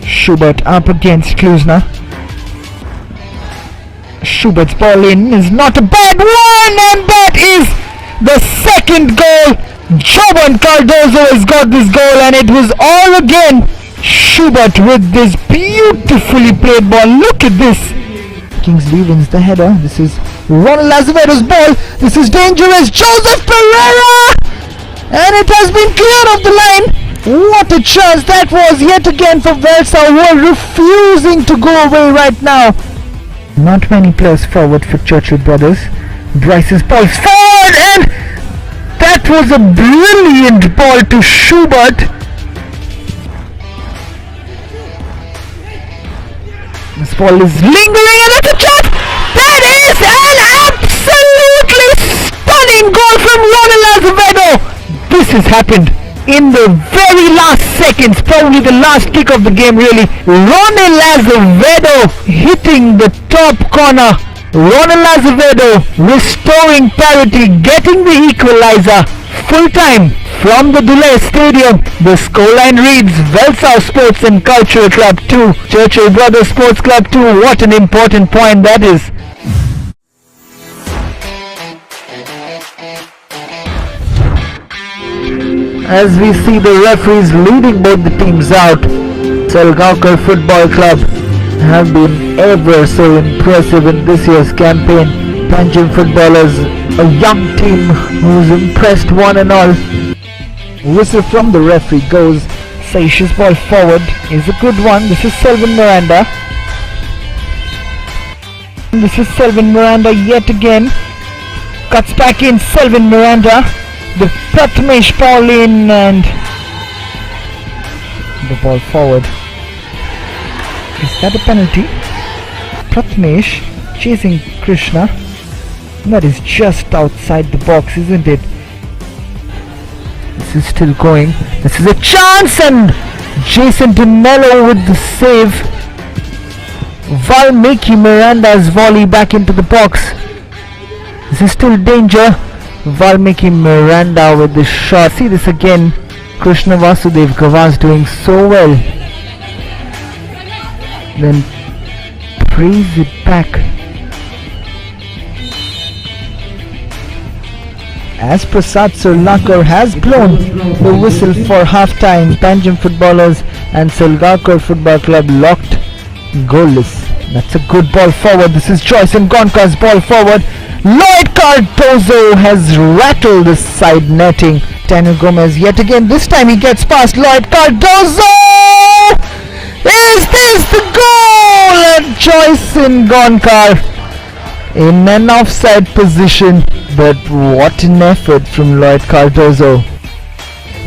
Schubert up against Klusner. Schubert's ball in is not a bad one, and that is the second goal. Jovan Cardozo has got this goal, and it was all again Schubert with this beautifully played ball. Look at this. Kingsley wins the header. This is Ronald Azevedo's ball. This is dangerous. Joseph Pereira! And it has been cleared off the line. What a chance that was yet again for Velsau, who are refusing to go away right now. Not many players forward for Churchill Brothers. Bryce's ball is forward, and that was a brilliant ball to Schubert. This ball is lingering, and that's a shot! That is an absolutely stunning goal from Ronald Azevedo! This has happened in the very last seconds, probably the last kick of the game really. Ronald Azevedo hitting the top corner. Ronald Azevedo restoring parity, getting the equalizer. Full time from the Dulles Stadium. The scoreline reads Velsau Sports and Cultural Club 2, Churchill Brothers Sports Club 2. What an important point that is. as we see the referees leading both the teams out. SALGAOCAR Football Club have been ever so impressive in this year's campaign. Panjim footballers, a young team who's impressed one and all. Whistle from the referee goes. Saish's ball forward is a good one. This is Selvin Miranda. This is Selvin Miranda yet again. Cuts back in Selvin Miranda. The Prathamesh ball in and the ball forward. Is that a penalty? Prathamesh chasing Krishna. That is just outside the box, isn't it? This is still going. This is a chance and Jason DeMello with the save. Valmiki Miranda's volley back into the box. This is still danger. Valmiki Miranda with the shot. See this again. Krishna Vasudev Gava's doing so well. Then praise it back. As Prasad SALGAOCAR has blown the whistle for half-time, Panjim footballers and SALGAOCAR Football Club locked goalless. That's a good ball forward. This is Joyce Ngonka's ball forward. Lloyd Cardozo has rattled the side netting. Daniel Gomez yet again. This time he gets past Lloyd Cardozo. Is this the goal? And Joyce Ngonka in an offside position. But what an effort from Lloyd Cardozo.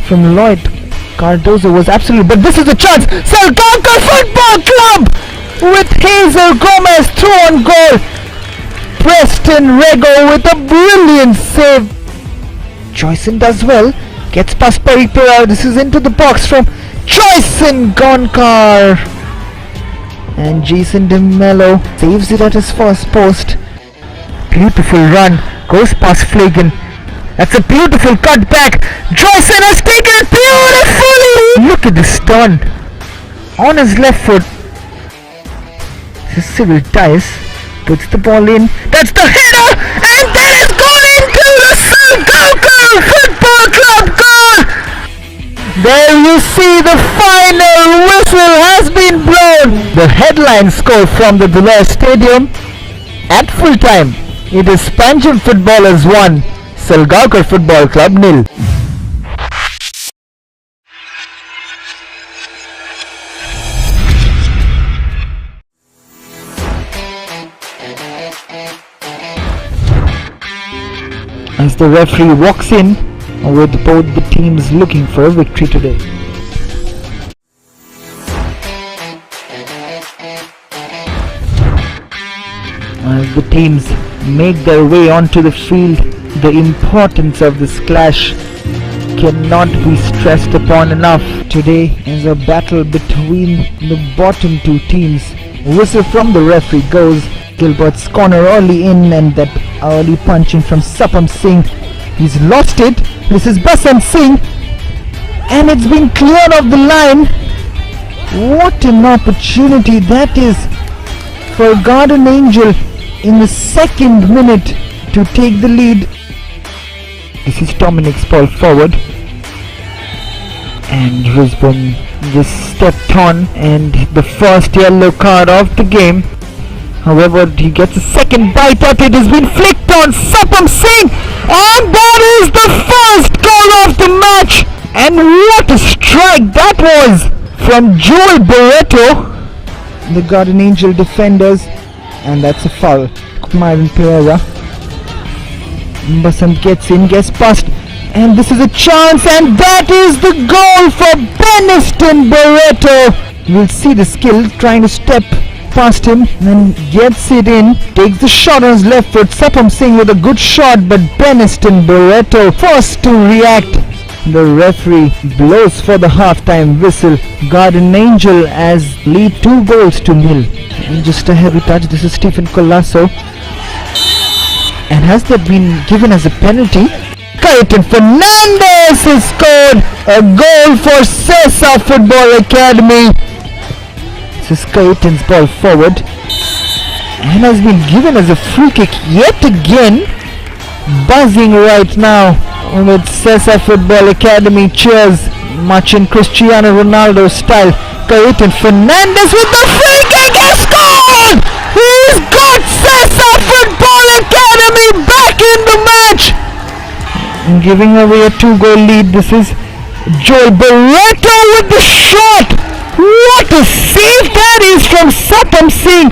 From Lloyd Cardozo was absolutely. But this is a chance. SALGAOCAR Football Club with Hazel Gomez through on goal. Preston Rego with a brilliant save. Joyson does well. Gets past Peripera. This is into the box from Joyson Gonkar. And Jason DeMello saves it at his first post. Beautiful run. Goes past Flagan. That's a beautiful cut back. Joyson has taken it beautifully. Look at this turn. On his left foot. This is Cyril Tice. Puts the ball in. That's the header. And that has gone into the SALGAOCAR Football Club goal. There you see the final whistle has been blown. The headline score from the Dulles Stadium at full time. It is Panjim footballers 1, SALGAOCAR Football Club 0. As the referee walks in with both the teams looking for a victory today. As the teams make their way onto the field, the importance of this clash cannot be stressed upon enough. Today is a battle between the bottom two teams. Whistle from the referee goes. Gilbert's corner early in and that early punching from Sapam Singh. He's lost it. This is Basant Singh and it's been cleared off the line. What an opportunity that is for Garden Angel in the second minute to take the lead. This is Dominic's ball forward and Risbon just stepped on and the first yellow card of the game. However, he gets a second bite at it. Has been flicked on Sapam Singh and that is the first goal of the match. And what a strike that was from Joel Barreto, the Garden Angel defenders, and that's a foul. Myron Pereira. Basant gets in, gets past, and this is a chance, and that is the goal for Beniston Barreto. We'll see the skill trying to step past him, then gets it in, takes the shot on his left foot. Sapam Singh with a good shot, but Beniston Barreto first to react. The referee blows for the half-time whistle. Garden Angel as lead 2 goals to 0. And just a heavy touch. This is Stephen Colasso. And has that been given as a penalty? Cayetan Fernandez has scored a goal for Cesa Football Academy. This is Cayetan's ball forward and has been given as a free kick yet again. Buzzing right now with Cesar Football Academy cheers, much in Cristiano Ronaldo style. Cayetano Fernandez with the free kick has scored! He's got Cesar Football Academy back in the match! Giving away a 2-goal lead. This is Joel Barreto with the shot! What a save that is from Sapam Singh!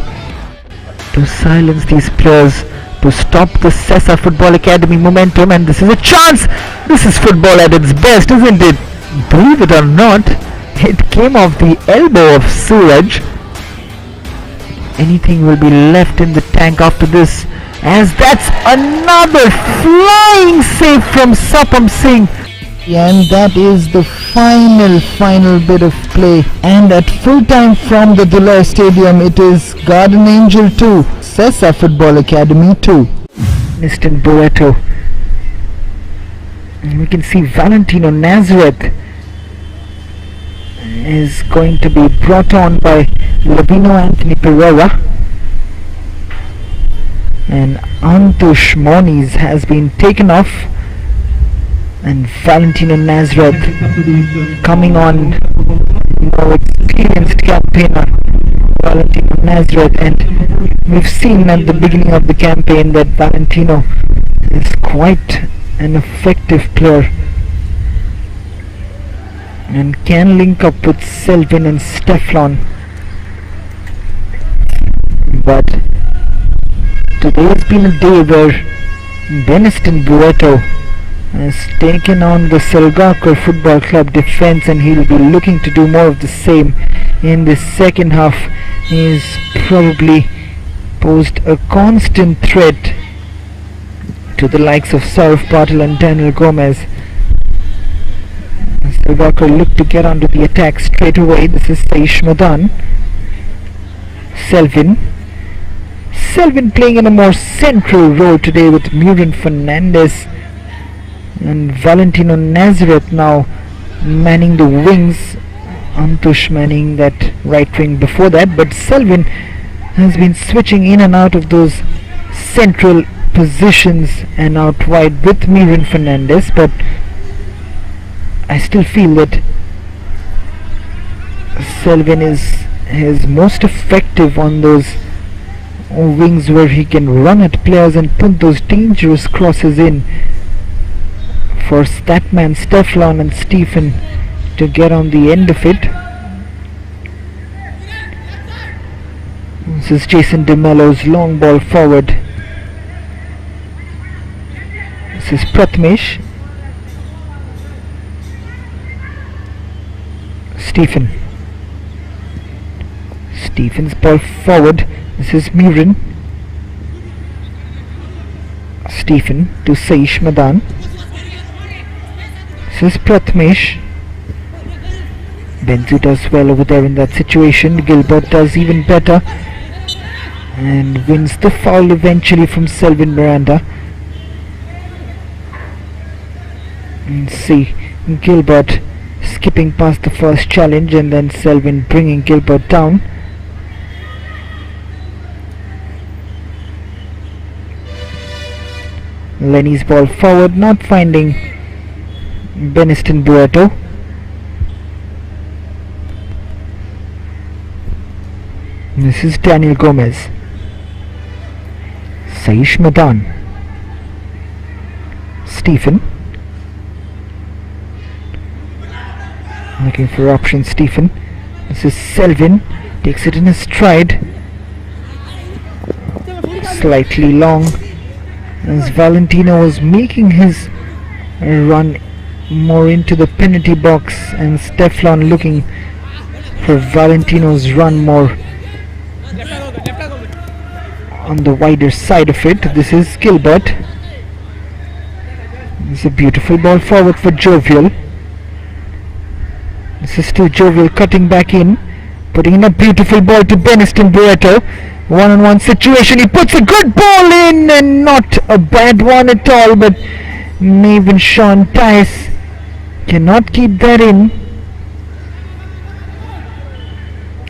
To silence these players, to stop the Cesar Football Academy momentum, and this is a chance. This is football at its best, isn't it? Believe it or not, it came off the elbow of Suraj. Anything will be left in the tank after this, as that's another flying save from Sapam Singh. And that is the final bit of play, and at full time from the Dulai Stadium, it is Garden Angel 2, Cesar Football Academy 2. Nistan Boeto. We can see Valentino Nazareth is going to be brought on by Lavino Anthony Pereira, and Antush Moniz has been taken off, and Valentino Nazareth coming on, more experienced campaigner Valentino Nazareth. And we've seen at the beginning of the campaign that Valentino is quite an effective player and can link up with Selvin and Stefan. But today has been a day where Benistan Bueto has taken on the SALGAOCAR Football Club defence, and he'll be looking to do more of the same in the second half. He's probably posed a constant threat to the likes of Saurav Patil and Daniel Gomez. SALGAOCAR look to get onto the attack straight away. This is Saish Madan. Selvin playing in a more central role today with Murin Fernandez, and Valentino Nazareth now manning the wings. Antush manning that right wing before that, but Selvin has been switching in and out of those central positions and out wide with Murin Fernandez. But I still feel that Selvin is most effective on those wings where he can run at players and put those dangerous crosses in for Statman, Stefan and Stephen to get on the end of it. This is Jason DeMello's long ball forward. This is Pratmesh. Stephen's ball forward. This is Murin. Stephen to Saish Madan. This is Pratmesh. Benzu does well over there in that situation. Gilbert does even better and wins the foul eventually from Selvin Miranda. And see Gilbert skipping past the first challenge, and then Selvin bringing Gilbert down. Lenny's ball forward, not finding Benistan Bueto. This is Daniel Gomez. Saish Madan. Stephen. Looking for option, Stephen. This is Selvin. Takes it in his stride. Slightly long, as Valentino was making his run more into the penalty box, and Stefan looking for Valentino's run more on the wider side of it. This is Gilbert. This is a beautiful ball forward for Jovial. This is still Jovial cutting back in, putting in a beautiful ball to Benistan Bueto. One-on-one situation, he puts a good ball in, and not a bad one at all, but Maven Sean Tice cannot keep that in.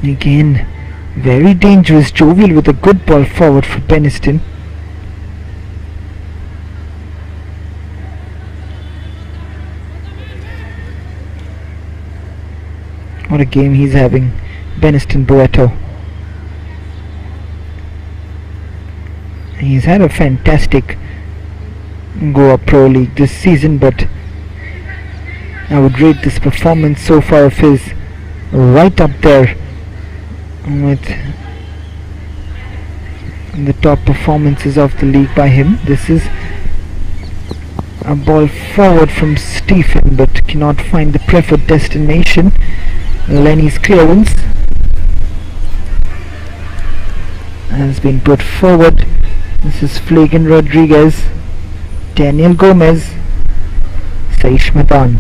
Again, very dangerous. Jovial with a good ball forward for Benistan. What a game he's having, Beniston Barreto. He's had a fantastic Goa Pro League this season, but I would rate this performance so far of his right up there with the top performances of the league by him. This is a ball forward from Stephen, but cannot find the preferred destination. Lenny's clearance has been put forward. This is Flagan Rodriguez, Daniel Gomez, Saish Madan.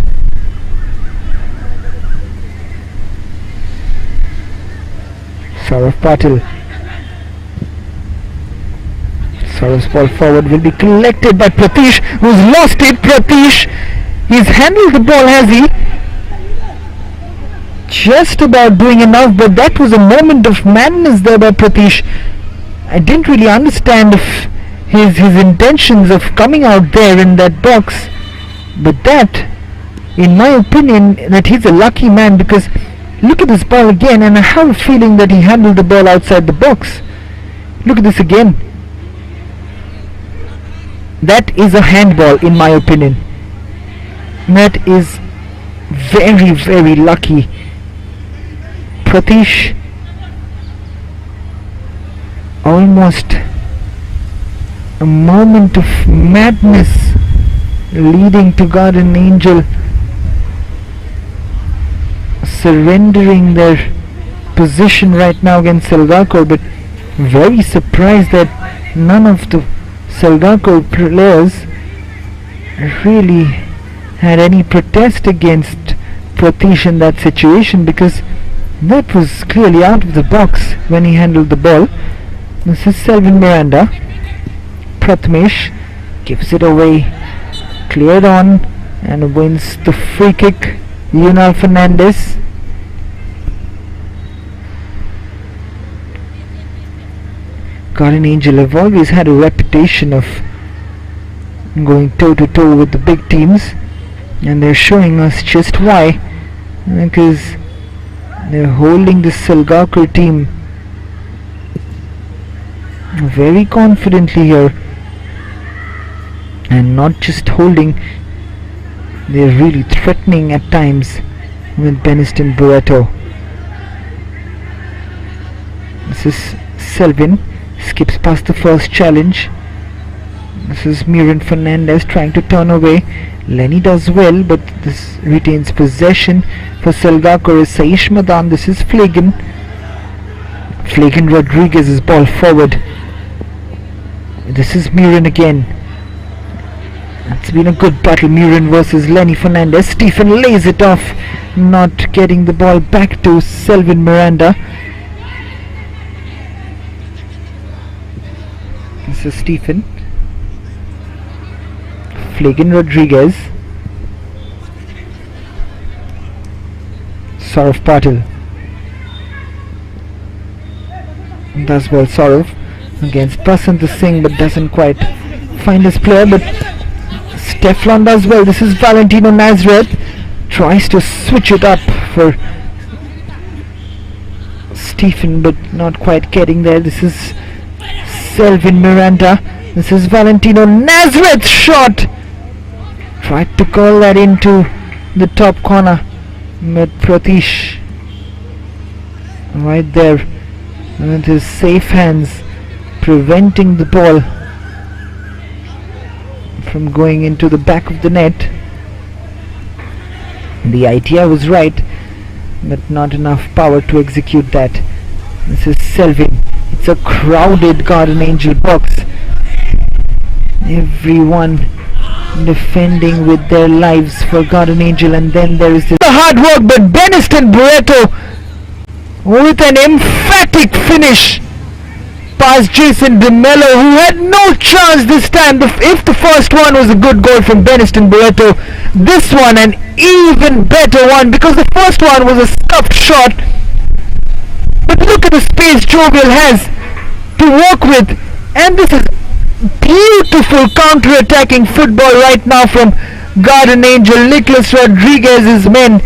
Saurav Patil. Saurav's ball forward will be collected by Pratish, who's lost it. Pratish, he's handled the ball, has he? Just about doing enough, but that was a moment of madness there by Pratish. I didn't really understand if his intentions of coming out there in that box, but that, in my opinion, that he's a lucky man, because look at this ball again, and I have a feeling that he handled the ball outside the box. Look at this again. That is a handball, in my opinion. That is very, very lucky. Pratish, almost a moment of madness leading to Garden Angel surrendering their position right now against SALGAOCAR, but very surprised that none of the SALGAOCAR players really had any protest against Pratish in that situation, because that was clearly out of the box when he handled the ball. This is Selvin Miranda. Prathamesh gives it away, cleared on, and wins the free kick. Lionel Fernandez. Garden Angel have always had a reputation of going toe to toe with the big teams, and they're showing us just why, because they're holding the SALGAOCAR team very confidently here, and not just holding, they're really threatening at times with Beniston Barreto. This is Selvin, skips past the first challenge. This is Miran Fernandez trying to turn away. Lenny does well, but this retains possession for SALGAOCAR is Saish Madan. This is Flagan Rodriguez's ball forward. This is Miran again. It's been a good battle, Miran versus Lenny Fernandez. Stephen lays it off, not getting the ball back to Selvin Miranda. This is Stephen. Flagan Rodriguez. Saurav Patil. Does well Saurav against Prasant Singh, but doesn't quite find his player, but Stefan does well. This is Valentino Nazareth, tries to switch it up for Stephen, but not quite getting there. This is Selvin Miranda. This is Valentino Nazareth shot, tried to curl that into the top corner, but Pratish right there with his safe hands preventing the ball from going into the back of the net. The idea was right, but not enough power to execute that. This is Selvin. It's a crowded Garden Angel box. Everyone defending with their lives for Garden Angel, and then there is this hard work, but Beniston Barreto with an emphatic finish past Jason DeMello, who had no chance this time. If the first one was a good goal from Beniston Barreto, this one an even better one, because the first one was a scuffed shot. But look at the space Jovial has to work with, and this is beautiful counter-attacking football right now from Garden Angel. Nicholas Rodriguez's men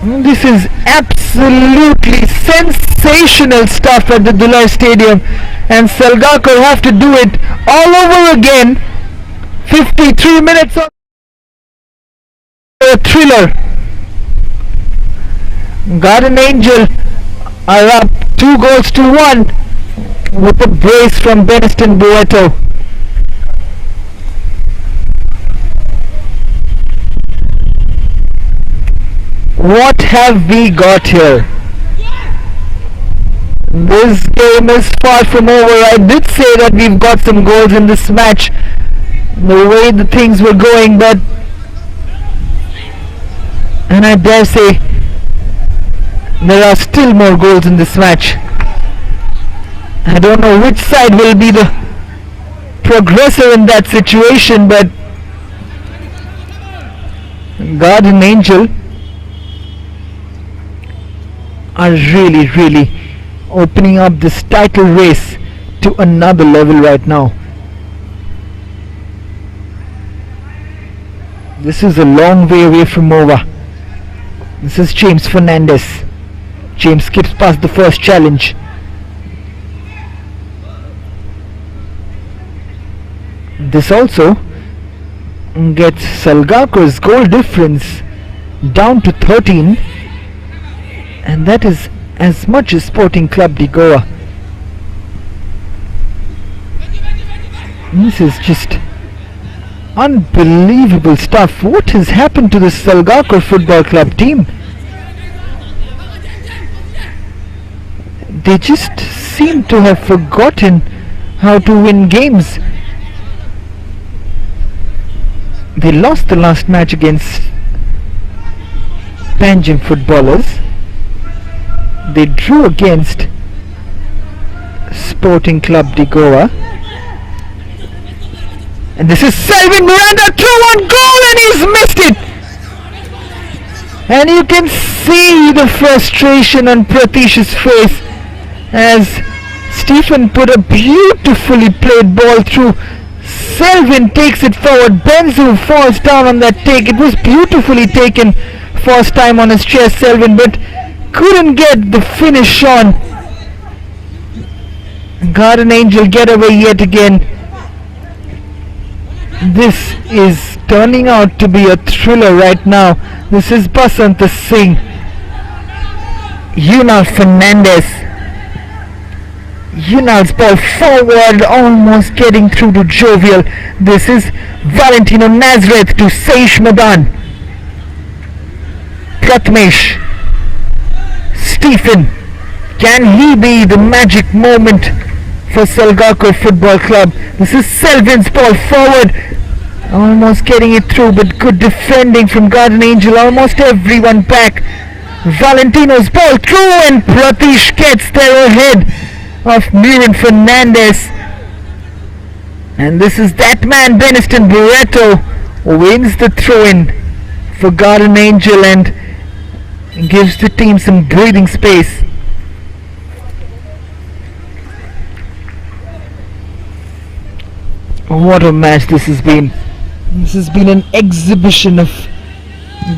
This is absolutely sensational stuff at the Dulai Stadium, and SALGAOCAR have to do it all over again. 53 minutes of a thriller. Garden Angel are up 2-1 with a brace from Beniston Barreto. What have we got here? This game is far from over. I did say that we've got some goals in this match, the way the things were going, and I dare say there are still more goals in this match. I don't know which side will be the progressor in that situation, but Garden Angel are really opening up this title race to another level right now. This is a long way away from over. This is James Fernandez. James skips past the first challenge. This also gets SALGAOCAR's goal difference down to 13, and that is as much as Sporting Club de Goa. This is just unbelievable stuff. What has happened to the SALGAOCAR Football Club team? They just seem to have forgotten how to win games. They lost the last match against Panjim footballers. They drew against Sporting Club de Goa. And this is Selvin Miranda, throw-on goal, and he's missed it! And you can see the frustration on Pratish's face as Stephen put a beautifully played ball through. Selvin takes it forward. Benzu falls down on that take. It was beautifully taken first time on his chest, Selvin, but couldn't get the finish on. Garden Angel get away yet again. This is turning out to be a thriller right now. This is Basanta Singh. Yunal Fernandez. Yunal's ball forward, almost getting through to Jovial. This is Valentino Nazareth to Saish Madan. Pratmesh. Stephen. Can he be the magic moment for SALGAOCAR Football Club? This is Selvin's ball forward, almost getting it through, but good defending from Garden Angel. Almost everyone back. Valentino's ball through, and Pratish gets there ahead of Miran Fernandez. And this is that man, Beniston Barreto, wins the throw-in for Garden Angel and gives the team some breathing space. What a match this has been. This has been an exhibition of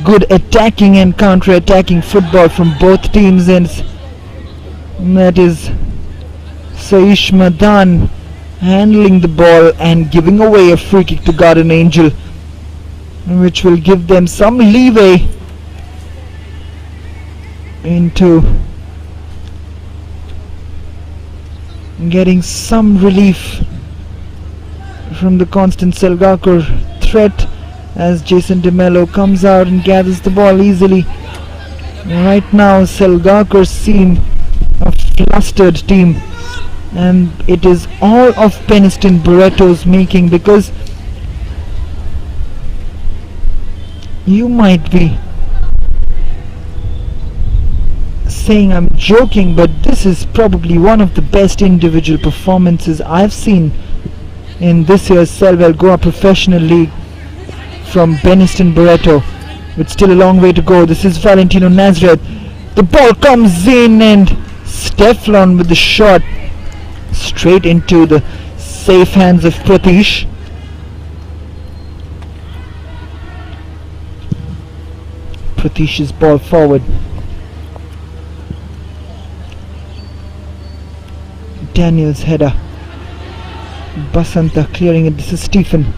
good attacking and counter-attacking football from both teams, and that is Saish Madan handling the ball and giving away a free kick to Garden Angel, which will give them some leeway into getting some relief from the constant SALGAOCAR threat as Jason DeMello comes out and gathers the ball easily. Right now SALGAOCAR seem a flustered team, and it is all of Beniston Barreto's making, because you might be saying I'm joking, but this is probably one of the best individual performances I've seen in this year's Salvel Goa Professional League from Beniston Barreto, with still a long way to go. This is Valentino Nazareth. The ball comes in, and Steflon with the shot straight into the safe hands of Pratish. Pratish's ball forward. Daniel's header. Basanta clearing it. This is Stephen.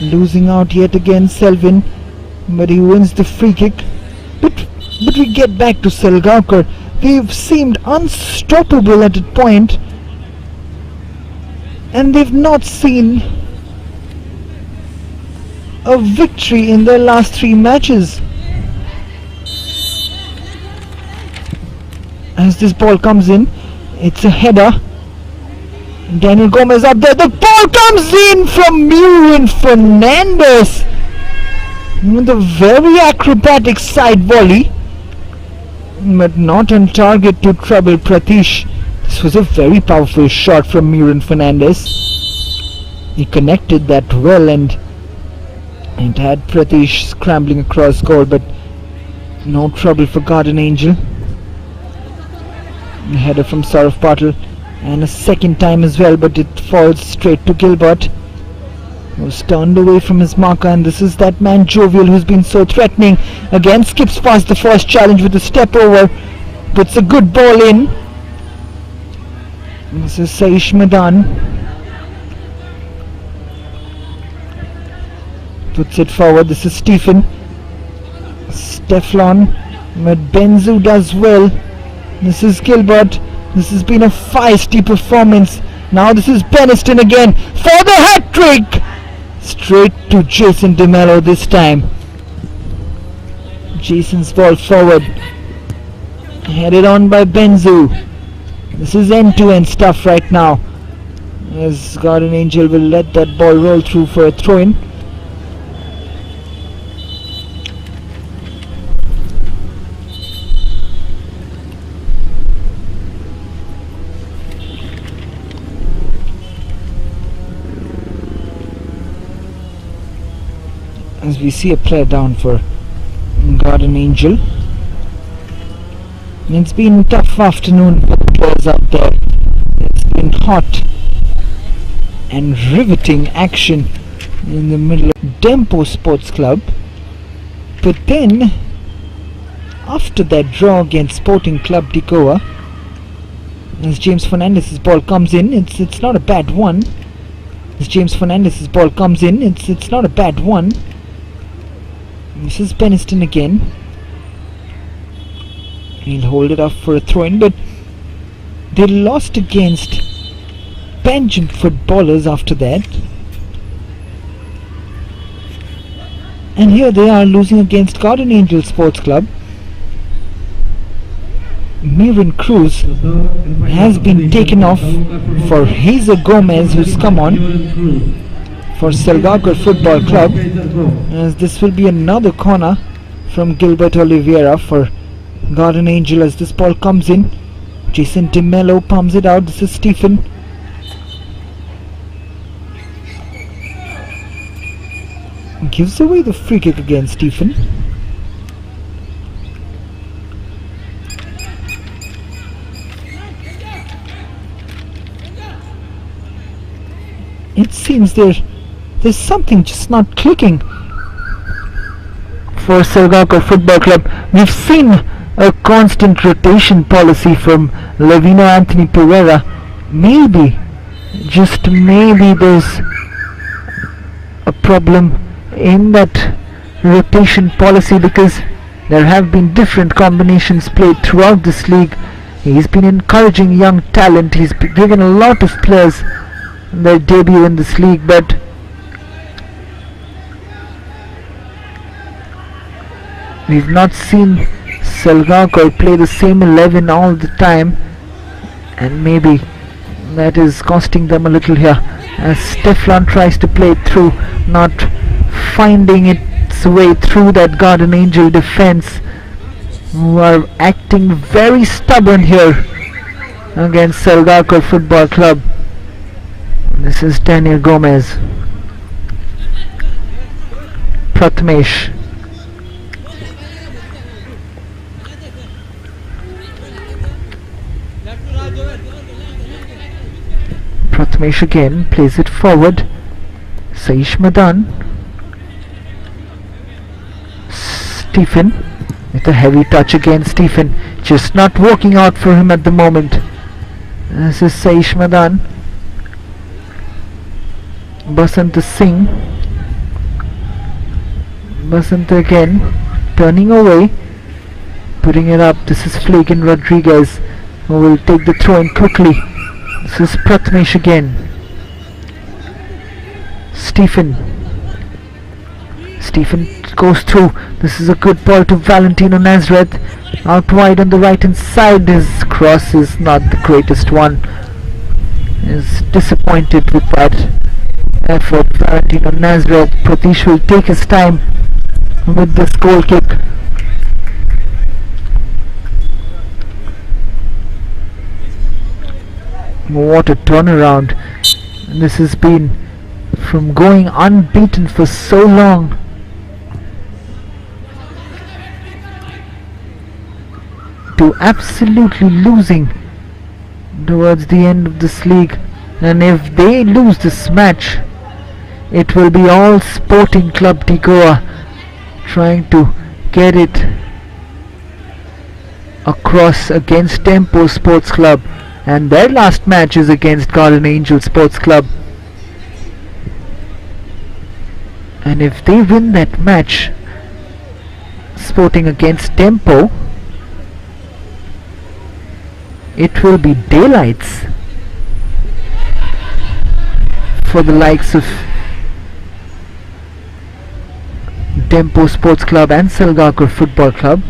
Losing out yet again, Selvin, but he wins the free kick. But we get back to SALGAOCAR. They've seemed unstoppable at a point, and they've not seen a victory in their last 3 matches. As this ball comes in, it's a header. Daniel Gomez up there. The ball comes in from Mirin Fernandez with a very acrobatic side volley, but not on target to trouble Pratish. This was a very powerful shot from Mirin Fernandez. He connected that well, and it had Pratish scrambling across goal, but no trouble for Garden Angel. A header from Saurav Patil, and a second time as well, but it falls straight to Gilbert, who's turned away from his marker, and this is that man Jovial who's been so threatening. Again skips past the first challenge with a step over, puts a good ball in. This is Saish Madan, puts it forward. This is Stephen. Steflon, but Benzu does well. This is Gilbert. This has been a feisty performance. Now this is Beniston again for the hat-trick. Straight to Jason DeMello this time. Jason's ball forward, headed on by Benzu. This is end-to-end stuff right now, as Garden Angel will let that ball roll through for a throw-in. As we see a player down for Garden Angel. And it's been a tough afternoon for the players out there. It's been hot and riveting action in the middle of Dempo Sports Club. But then, after that draw against Sporting Club de Goa, as James Fernandez's ball comes in, it's not a bad one. As James Fernandez's ball comes in, it's not a bad one. This is Beniston again. He'll hold it up for a throw-in, but they lost against Benjamin footballers after that. And here they are losing against Garden Angel Sports Club. Miran Cruz has been taken off for Hazer Gomez, who's come on for SALGAOCAR Football Club, as this will be another corner from Gilbert Oliveira for Garden Angel. As this ball comes in, Jason DeMello pumps it out. This is Stephen. Gives away the free kick again, Stephen. It seems there's something just not clicking for SALGAOCAR Football Club. We've seen a constant rotation policy from Lavino Anthony Pereira. Maybe, just maybe, there's a problem in that rotation policy, because there have been different combinations played throughout this league. He's been encouraging young talent. He's given a lot of players their debut in this league, but we've not seen SALGAOCAR play the same 11 all the time, and maybe that is costing them a little here, as Steflon tries to play it through, not finding its way through that Garden Angel defense, who are acting very stubborn here against SALGAOCAR Football Club. This is Daniel Gomez. Pratmesh. Pratmesh again plays it forward. Saish Madan. Stephen with a heavy touch again. Stephen just not working out for him at the moment. This is Saish Madan. Basant Singh. Basant again, turning away, putting it up. This is Flagan Rodriguez, who will take the throw in quickly. This is Prathamesh again. Stephen goes through. This is a good ball to Valentino Nazareth. Out wide on the right hand side. His cross is not the greatest one. Is disappointed with that effort. Valentino Nazareth. Pratish will take his time with this goal kick. What a turnaround. And this has been from going unbeaten for so long to absolutely losing towards the end of this league. And if they lose this match, it will be all Sporting Club de Goa trying to get it across against Tempo Sports Club, and their last match is against Garden Angel Sports Club. And if they win that match, Sporting against Tempo, it will be daylights for the likes of Tempo Sports Club and SALGAOCAR Football Club.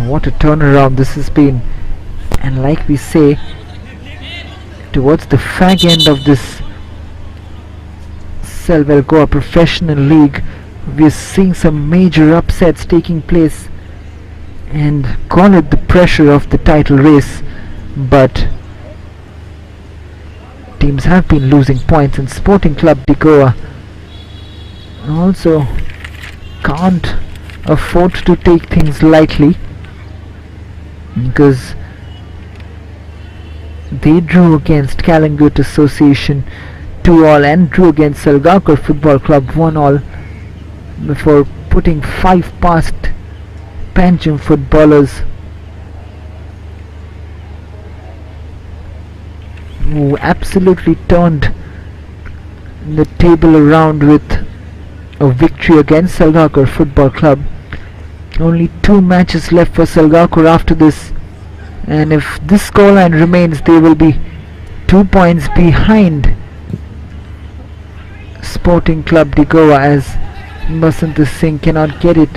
What a turnaround this has been. And like we say, towards the fag end of this Selval Goa Professional League, we are seeing some major upsets taking place, and call it the pressure of the title race, but teams have been losing points, and Sporting Club de Goa also can't afford to take things lightly, because they drew against Kalangut Association 2-all and drew against SALGAOCAR Football Club 1-all before putting 5 past Panjim footballers who absolutely turned the table around with a victory against SALGAOCAR Football Club. Only 2 matches left for SALGAOCAR after this, and if this scoreline remains, they will be 2 points behind Sporting Club de Goa, as Basant Singh cannot get it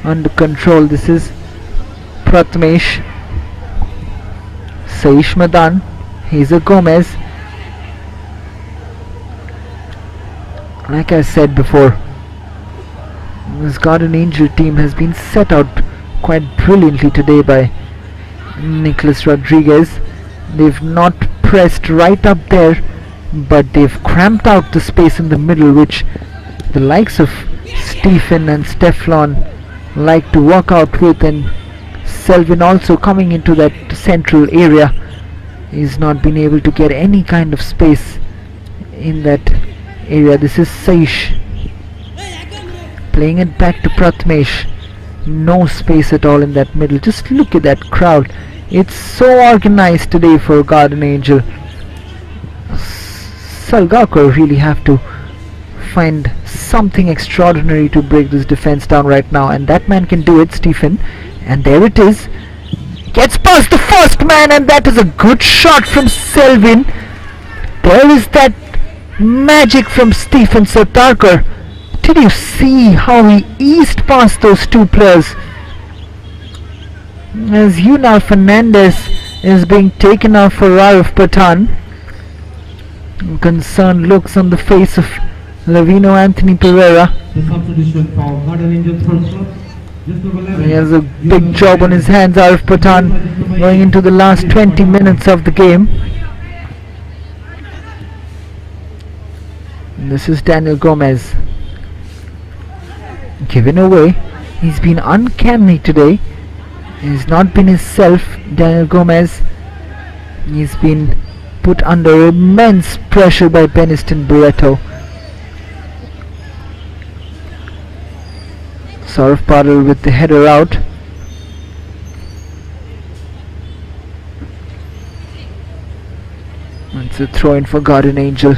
under control. This is Prathamesh, Saish Madan, Hazel Gomez. Like I said before, this Garden Angel team has been set out quite brilliantly today by Nicholas Rodriguez. They've not pressed right up there, but they've cramped out the space in the middle, which the likes of Stephen and Steflon like to work out with, and Selvin also coming into that central area. He's not been able to get any kind of space in that area. This is Saish playing it back to Prathamesh. No space at all in that middle. Just look at that crowd. It's so organized today for Garden Angel. SALGAOCAR really have to find something extraordinary to break this defense down right now, and that man can do it, Stephen. And there it is. Gets past the first man, and that is a good shot from Selvin. There is that magic from Stephen Sartarkar. Did you see how he eased past those 2 players? As Yunal Fernandez is being taken off for Arif Pathan. Concerned looks on the face of Lavino Anthony Pereira. He has a big job on his hands, Arif Pathan, going into the last 20 minutes of the game. And this is Daniel Gomez. Given away. He's been uncanny today. He's not been himself, Daniel Gomez. He's been put under immense pressure by Beniston Barreto. Saurav Padal with the header out. It's a throw in for Garden Angel.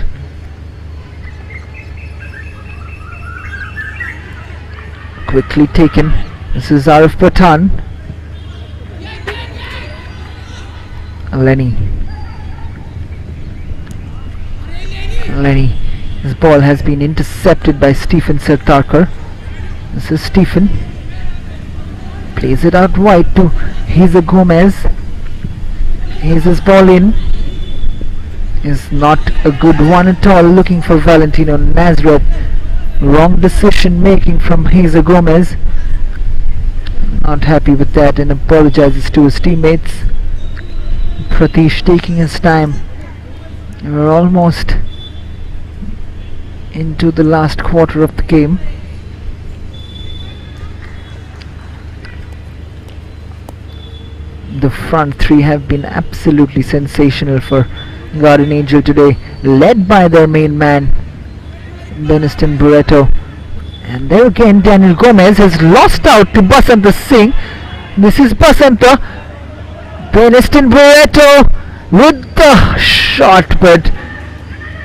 Quickly taken. This is Arif Pathan. Lenny. His ball has been intercepted by Stephen Sartarkar. This is Stephen. Plays it out wide to Heza Gomez. Here's his ball in. Is not a good one at all. Looking for Valentino Nazareth. Wrong decision making from Heza Gomez. Not happy with that and apologizes to his teammates. Pratish taking his time. We're almost into the last quarter of the game. The front three have been absolutely sensational for Garden Angel today, led by their main man Beniston Barreto. And there again Daniel Gomez has lost out to Basanta Singh. This is Basanta. Beniston Barreto with the shot, but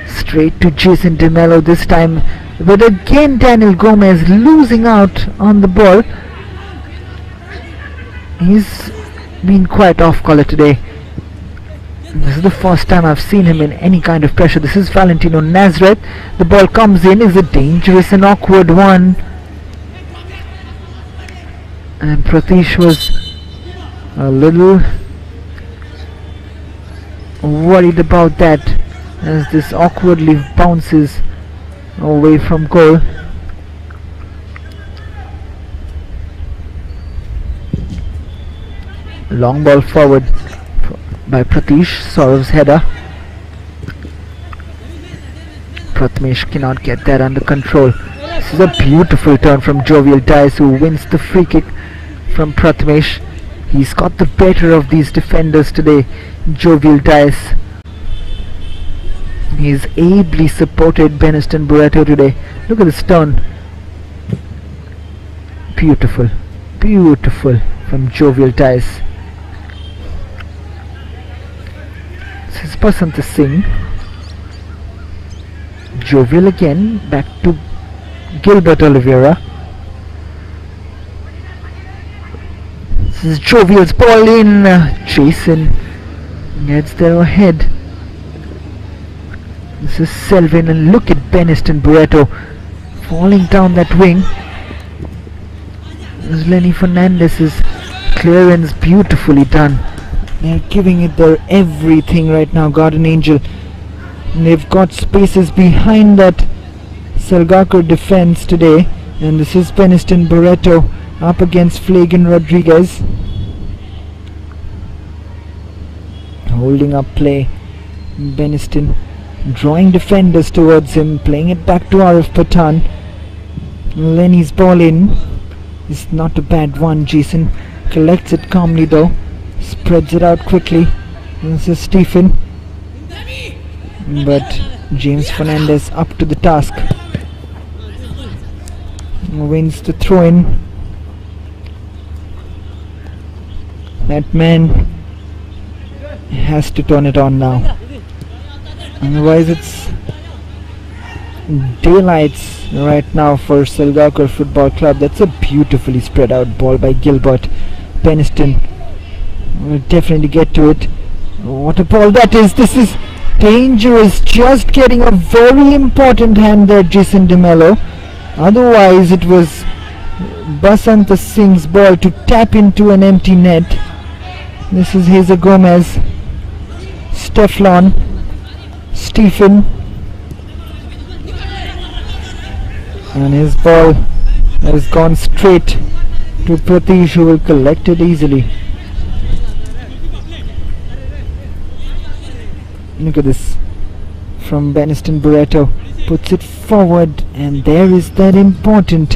straight to Jason De Mello this time. But again Daniel Gomez losing out on the ball. He's been quite off color today. This is the first time I've seen him in any kind of pressure. This is Valentino Nazareth. The ball comes in, is a dangerous and awkward one. And Pratish was a little worried about that as this awkwardly bounces away from goal. Long ball forward by Pratish. Saurav's header. Prathamesh cannot get that under control. This is a beautiful turn from Jovial Dias, who wins the free kick from Prathamesh. He's got the better of these defenders today, Jovial Dias. He's ably supported Beniston Barreto today. Look at this turn. Beautiful, beautiful from Jovial Dias. This is Basanta Singh. Jovial again, back to Gilbert Oliveira. This is Jovial's ball in. Jason gets there ahead. This is Selvin, and look at Beniston Barreto falling down that wing. This is Lenny Fernandez's clearance, beautifully done. They're giving it their everything right now, Garden Angel. And they've got spaces behind that SALGAOCAR defense today. And this is Beniston Barreto up against Flagan Rodriguez. Holding up play. Beniston drawing defenders towards him, playing it back to Arif Pathan. Lenny's ball in. It's not a bad one. Jason collects it calmly though. Spreads it out quickly. This is Stephen. But James Fernandez up to the task. Wins the throw in. That man has to turn it on now. Otherwise it's daylights right now for SALGAOCAR Football Club. That's a beautifully spread out ball by Gilbert. Beniston will definitely get to it. What a ball that is. This is dangerous. Just getting a very important hand there, Jason De Mello. Otherwise it was Basanta Singh's ball to tap into an empty net. This is Heza Gomez. Stefan. Stephen. And his ball has gone straight to Pratish, who will collect it easily. Look at this from Beniston Barreto. Puts it forward, and there is that important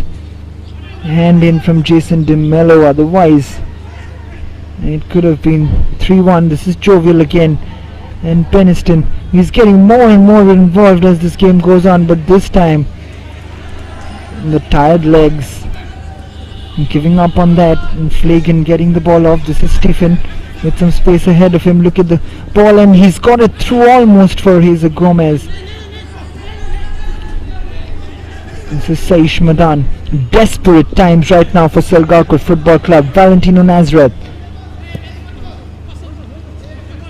hand in from Jason De Mello. Otherwise it could have been 3-1. This is Jovial again. and Peniston. He's getting more and more involved as this game goes on, but this time the tired legs giving up on that, and Flagan getting the ball off. This is Stephen with some space ahead of him. Look at the ball, and he's got it through almost for his Gomez. This is Saish Madan. Desperate times right now for SALGAOCAR Football Club. Valentino Nazareth.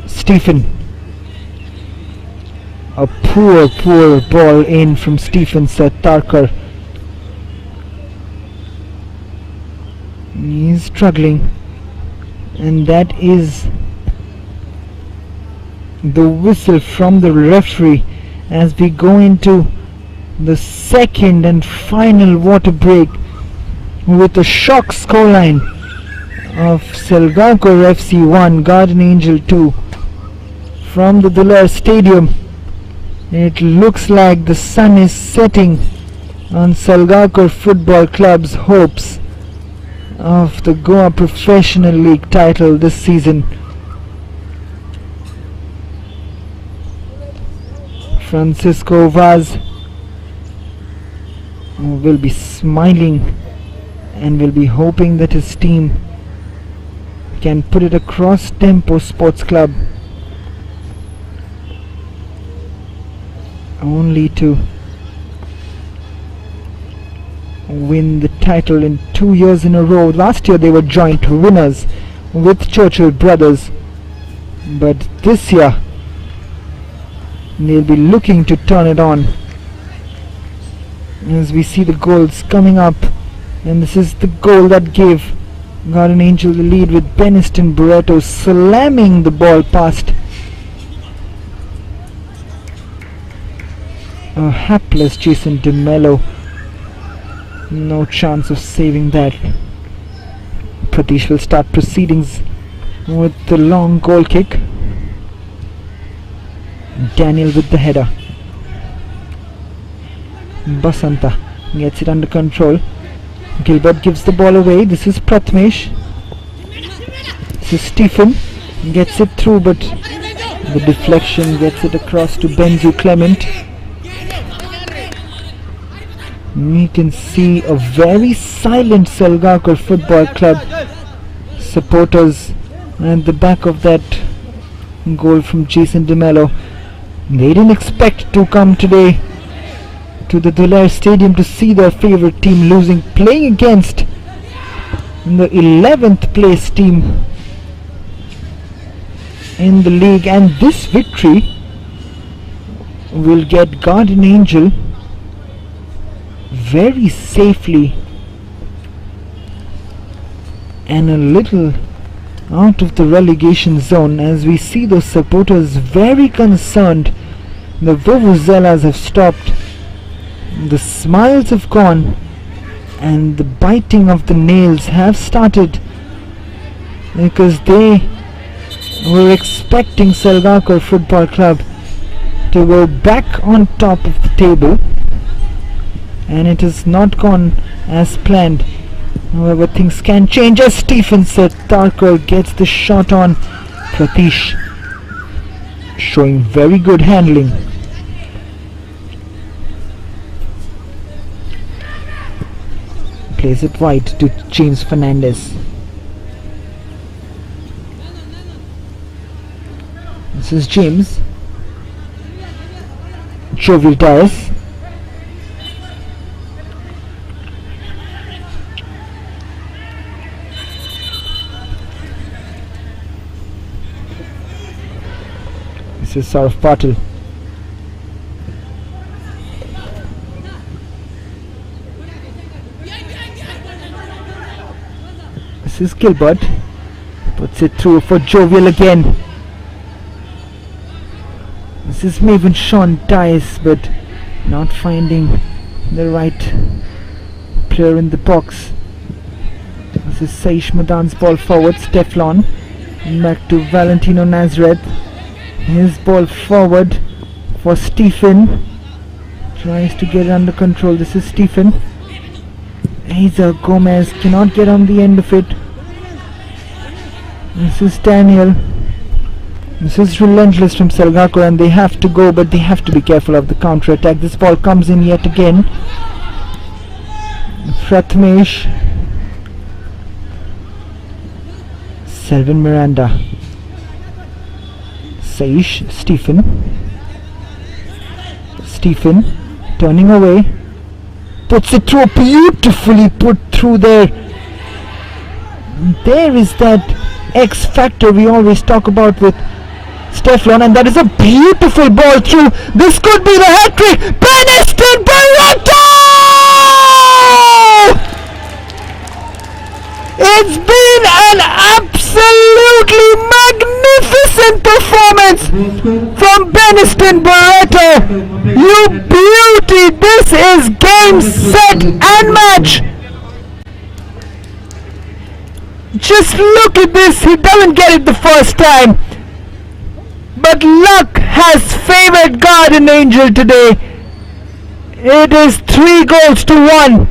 Stephen. A poor ball in from Stephen Tarkar. He's struggling, and that is the whistle from the referee as we go into the second and final water break with a shock scoreline of SALGAOCAR FC 1, Garden Angel 2 from the Dular Stadium. It looks like the sun is setting on SALGAOCAR Football Club's hopes of the Goa Professional League title this season. Francisco Vaz will be smiling and will be hoping that his team can put it across Tempo Sports Club, only to win the title in 2 years in a row. Last year they were joint winners with Churchill Brothers, but this year they'll be looking to turn it on as we see the goals coming up, and this is the goal that gave Garden Angel the lead, with Peniston Barreto slamming the ball past a hapless Jason DeMello. No chance of saving that. Pratish will start proceedings with the long goal kick. Daniel with the header. Basanta gets it under control. Gilbert gives the ball away. This is Pratmesh. This is Stephen. Gets it through, but the deflection gets it across to Benzu Clement. We can see a very silent SALGAOCAR Football Club supporters at the back of that goal from Jason DeMello. They didn't expect to come today to the Dular Stadium to see their favorite team losing, playing against the 11th place team in the league, and this victory will get Garden Angel very safely and a little out of the relegation zone, as we see those supporters very concerned. The vuvuzelas have stopped, the smiles have gone, and the biting of the nails have started, because they were expecting SALGAOCAR Football Club to go back on top of the table, and it has not gone as planned. However, things can change as Stephen Tarkar gets the shot on. Pratish showing very good handling. Plays it wide to James Fernandez. This is James. Jovial Dias. This is Saurav Patil. This is Gilbert. Puts it through for Jovial again. This is Maven Sean Dice, but not finding the right player in the box. This is Saish Madan's ball forward. Steflon back to Valentino Nazareth. His ball forward for Stephen. Tries to get it under control. This is Stephen. Hazer Gomez cannot get on the end of it. This is Daniel. This is relentless from SALGAOCAR, and they have to go, but they have to be careful of the counter attack. This ball comes in yet again. Prathamesh, Selvin Miranda, Saish, Stephen, turning away, puts it through, beautifully put through there. There is that X factor we always talk about with Stefan, and that is a beautiful ball through. This could be the hat-trick. Beniston Barreto! It's been an absolutely magnificent performance from Beniston Barreto. You beauty! This is game, set and match. Just look at this. He doesn't get it the first time, but luck has favored Garden Angel today. It is 3-1,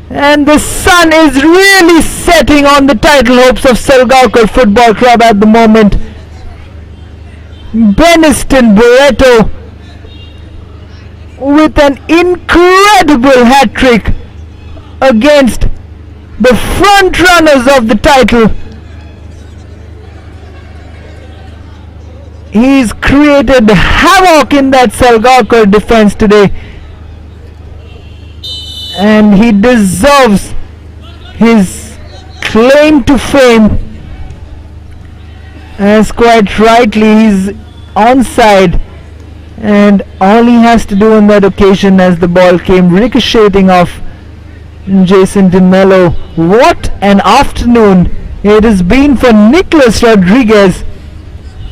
and the sun is really setting on the title hopes of SALGAOCAR Football Club at the moment. Beniston Barreto with an incredible hat-trick against the front runners of the title. He's created havoc in that SALGAOCAR defense today, and he deserves his claim to fame, as quite rightly he's onside, and all he has to do on that occasion, as the ball came ricocheting off Jason De Mello. What an afternoon it has been for Nicholas Rodriguez,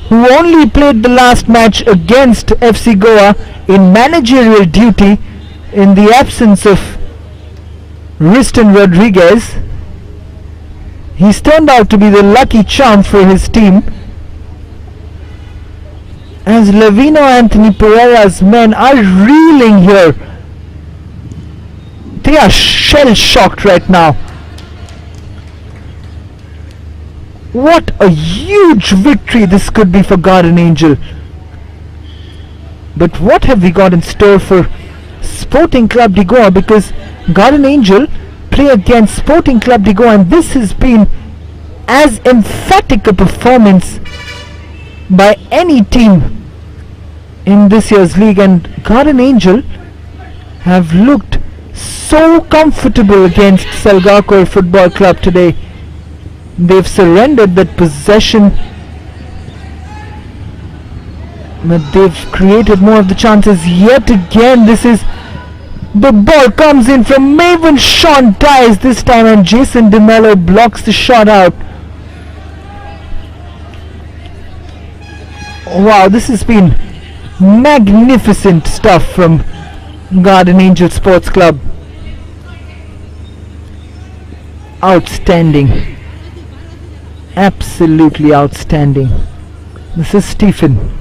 who only played the last match against FC Goa in managerial duty in the absence of Riston Rodriguez. He's turned out to be the lucky charm for his team, as Lavino Anthony Pereira's men are reeling here. They are shell-shocked right now. What a huge victory this could be for Garden Angel. But what have we got in store for Sporting Club de Goa? Because Garden Angel play against Sporting Club de Goa, and this has been as emphatic a performance by any team in this year's league, and Garden Angel have looked so comfortable against SALGAOCAR Football Club today. They've surrendered that possession, but they've created more of the chances yet again. This is the ball comes in from Maven Sean Dias this time, and Jason De Mello blocks the shot out. Wow, this has been magnificent stuff from Garden Angel Sports Club. Outstanding. Absolutely outstanding. This is Stephen.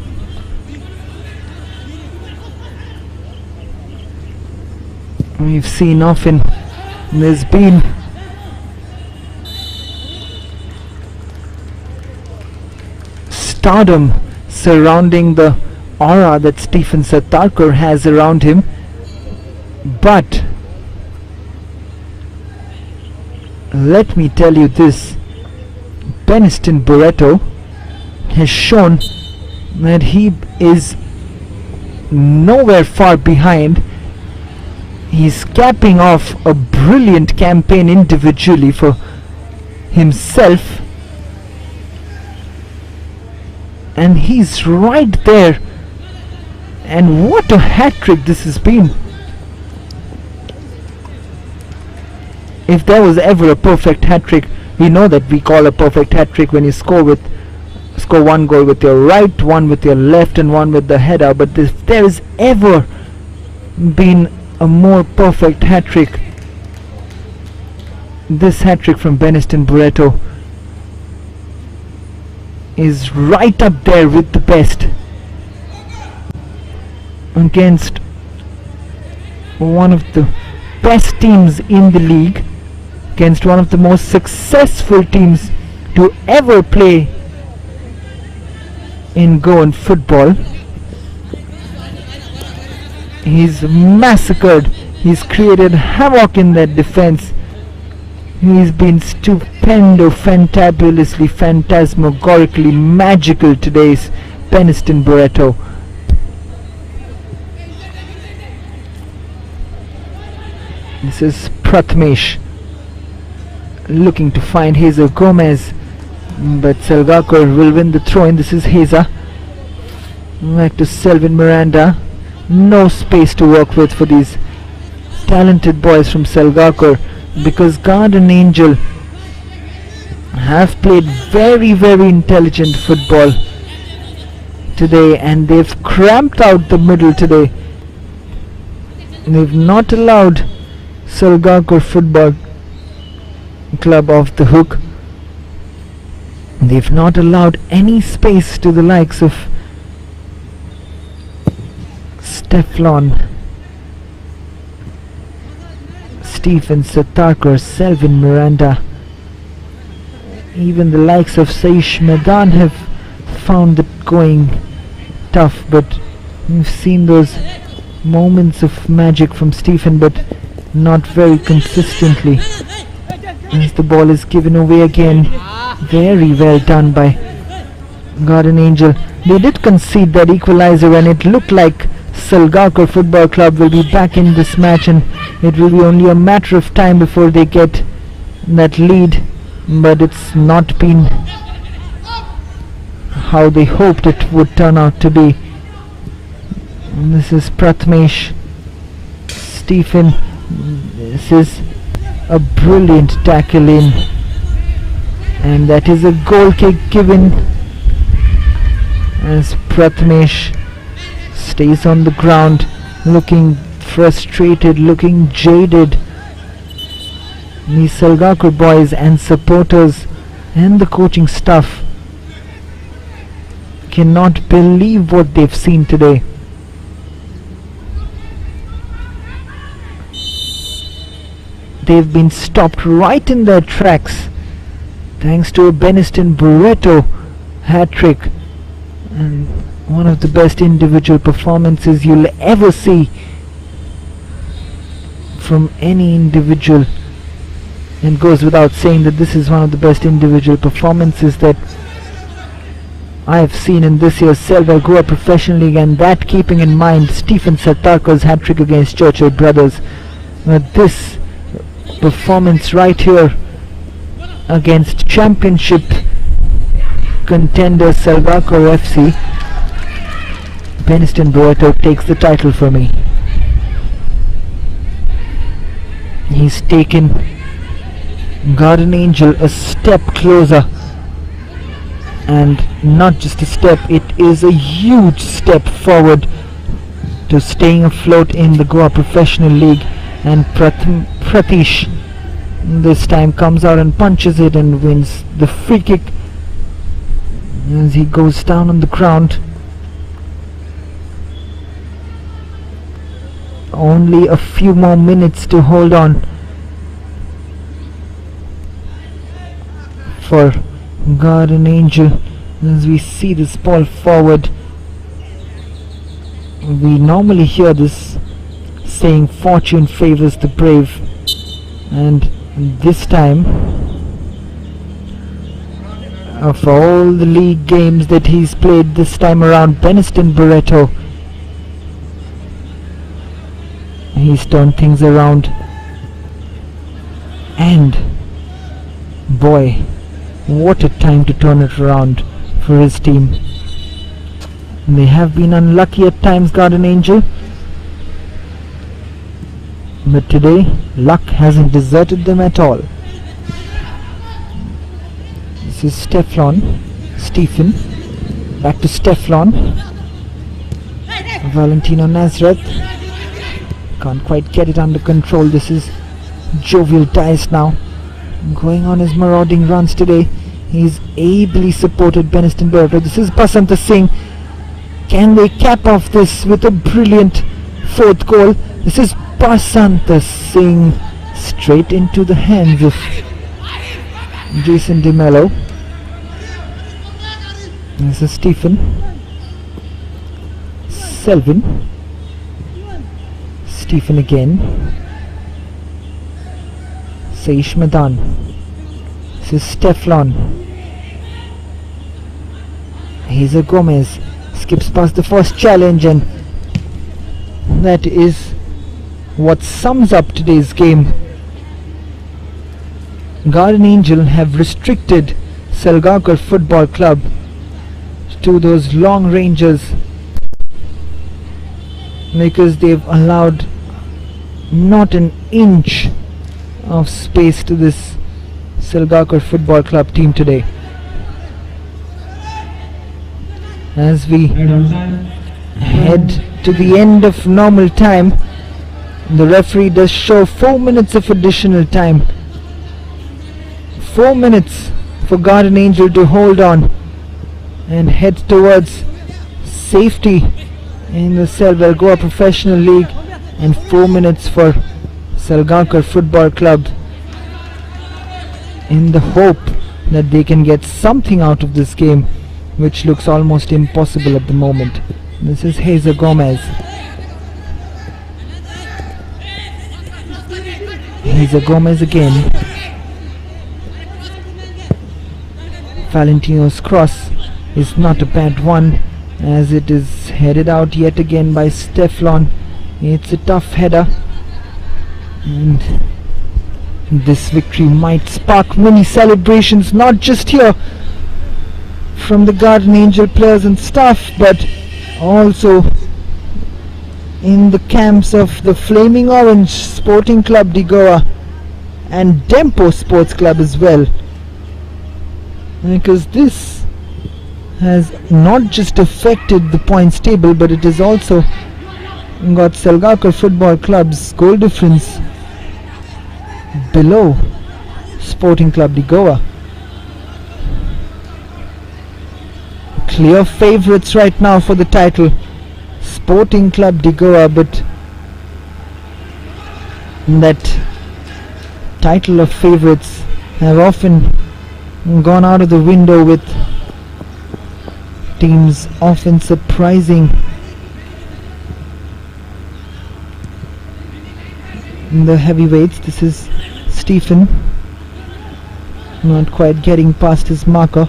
We've seen often there's been stardom surrounding the aura that Stephen Sattarkar has around him, but let me tell you this, Beniston Barreto has shown that he is nowhere far behind. He's capping off a brilliant campaign individually for himself, and he's right there. And what a hat-trick this has been. If there was ever a perfect hat-trick, we know that we call a perfect hat-trick when you score one goal with your right, one with your left, and one with the header. But if there has ever been a more perfect hat-trick, this hat-trick from Beniston Barreto is right up there with the best, against one of the best teams in the league, against one of the most successful teams to ever play in Goan football. He's massacred. He's created havoc in that defense. He's been stupendo, fantabulously, phantasmagorically magical today's Peniston Barreto. This is Prathamesh looking to find Heza Gomez, but SALGAOCAR will win the throw-in. This is Heza. Back to Selvin Miranda. No space to work with for these talented boys from SALGAOCAR, because Garden Angel have played very, very intelligent football today, and they've cramped out the middle today. They've not allowed SALGAOCAR Football Club off the hook. They've not allowed any space to the likes of Stefan, Stephen Satarkar, Selvin Miranda. Even the likes of Saish Medan have found it going tough, but we've seen those moments of magic from Stephen, but not very consistently. As the ball is given away again, very well done by Garden Angel. They did concede that equalizer, and it looked like SALGAOCAR Football Club will be back in this match, and it will be only a matter of time before they get that lead, but it's not been how they hoped it would turn out to be. And this is Prathamesh, Stephen. This is a brilliant tackle in, and that is a goal kick given as Prathamesh stays on the ground looking frustrated, looking jaded. The SALGAOCAR boys and supporters and the coaching staff cannot believe what they've seen today. They've been stopped right in their tracks thanks to a Peniston Barreto hat-trick, and one of the best individual performances you'll ever see from any individual. And goes without saying that this is one of the best individual performances that I have seen in this year's SALGAOCAR Professional League, and that keeping in mind Stephen Satarkar's hat-trick against Churchill Brothers. This performance right here against championship contender SALGAOCAR FC, Peniston Barreto takes the title for me. He's taken Garden Angel a step closer, and not just a step, it is a huge step forward to staying afloat in the Goa Professional League. And Pratish this time comes out and punches it and wins the free kick as he goes down on the ground. Only a few more minutes to hold on for Garden Angel as we see this ball forward. We normally hear this saying, fortune favors the brave, and this time, of all the league games that he's played this time around, Peniston Barreto, he's turned things around, and boy, what a time to turn it around for his team. They have been unlucky at times, Garden Angel, but today luck hasn't deserted them at all. This is Stephen, back to Stefan, Valentino Nazareth, can't quite get it under control. This is Jovial Dice now, going on his marauding runs today. He's ably supported Peniston Barreto. This is Basanta Singh. Can they cap off this with a brilliant fourth goal? This is Basanta Singh straight into the hands of Jason DeMello. This is Stephen. Selvin. Stephen again. Saish Madan. This is Stefan. Hazel Gomez skips past the first challenge, and that is what sums up today's game. Garden Angel have restricted SALGAOCAR Football Club to those long ranges because they've allowed not an inch of space to this SALGAOCAR Football Club team today. As we head to the end of normal time, the referee does show 4 minutes of additional time. 4 minutes for Garden Angel to hold on and head towards safety in the SALGAOCAR Professional League, and 4 minutes for SALGAOCAR Football Club in the hope that they can get something out of this game, which looks almost impossible at the moment. This is Hazel Gomez. Hazel Gomez again. Valentino's cross is not a bad one, as it is headed out yet again by Stefan. It's a tough header, and this victory might spark many celebrations, not just here from the Garden Angel players and staff, but also in the camps of the Flaming Orange Sporting Club de Goa and Dempo Sports Club as well, because this has not just affected the points table, but it has also got SALGAOCAR Football Club's goal difference below Sporting Club de Goa. Clear favourites right now for the title, Sporting Club de Goa, but that title of favourites have often gone out of the window with teams often surprising in the heavyweights. This is Stephen, not quite getting past his marker.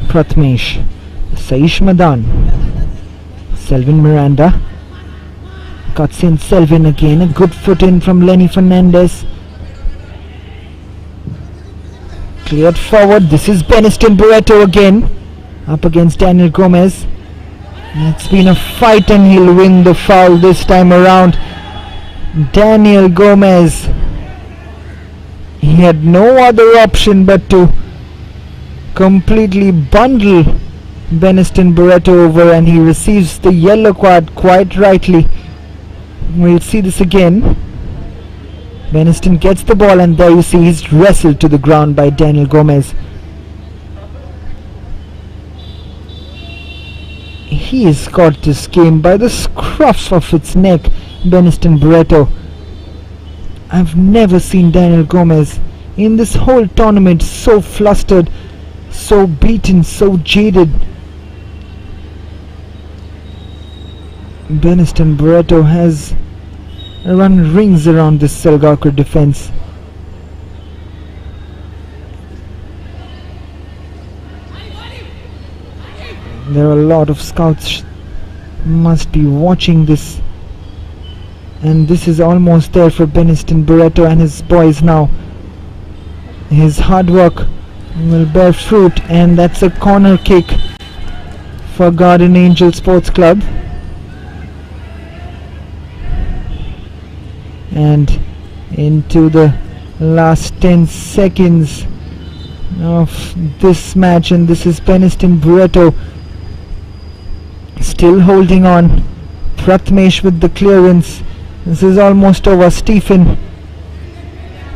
Pratmesh, Saish Madan, Selvin Miranda, cuts in Selvin again, a good foot in from Lenny Fernandez, cleared forward. This is Beniston Barreto again, up against Daniel Gomez. It's been a fight and he'll win the foul this time around. Daniel Gomez, he had no other option but to completely bundle Beniston Barreto over, and he receives the yellow card quite rightly. We'll see this again. Beniston gets the ball, and there you see he's wrestled to the ground by Daniel Gomez. He has got this game by the scruff of its neck, Beniston Barreto. I've never seen Daniel Gomez in this whole tournament so flustered, so beaten, so jaded. Beniston Barreto has run rings around this SALGAOCAR defense. There are a lot of scouts must be watching this, and this is almost there for Beniston Barreto and his boys now. His hard work will bear fruit, and that's a corner kick for Garden Angel Sports Club. And into the last 10 seconds of this match, and this is Beniston Barreto still holding on. Pratmesh with the clearance. This is almost over. Stephen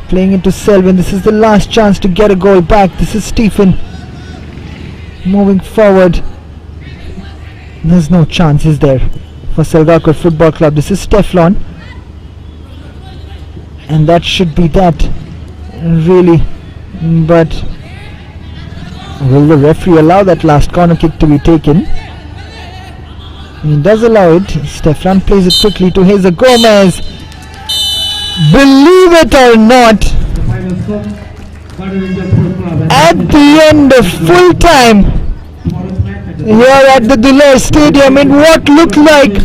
playing into Selvin. This is the last chance to get a goal back. This is Stephen moving forward. There's no chance, is there, for SALGAOCAR Football Club. This is Stefan. and that should be that, really. But will the referee allow that last corner kick to be taken? He does allow it. Stefan plays it quickly to Hazer Gomez. Believe it or not, at the end of full time here at the Dhule Stadium, in what looked like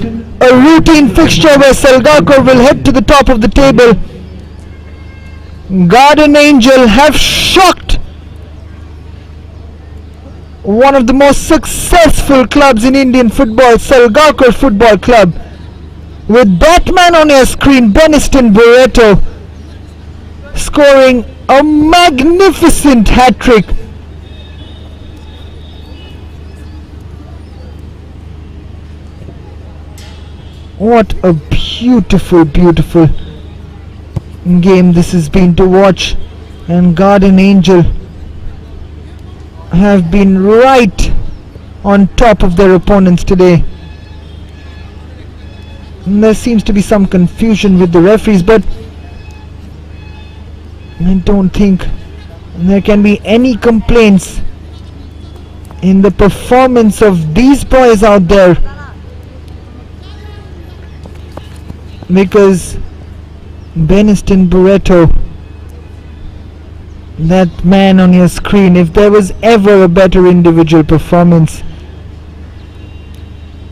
a routine fixture where SALGAOCAR will head to the top of the table, Garden Angel have shocked one of the most successful clubs in Indian football, SALGAOCAR Football Club, with that man on your screen, Beniston Barreto, scoring a magnificent hat-trick. What a beautiful, beautiful game this has been to watch, and Garden Angel have been right on top of their opponents today. And there seems to be some confusion with the referees, but I don't think there can be any complaints in the performance of these boys out there, because Beniston Barreto, that man on your screen, if there was ever a better individual performance,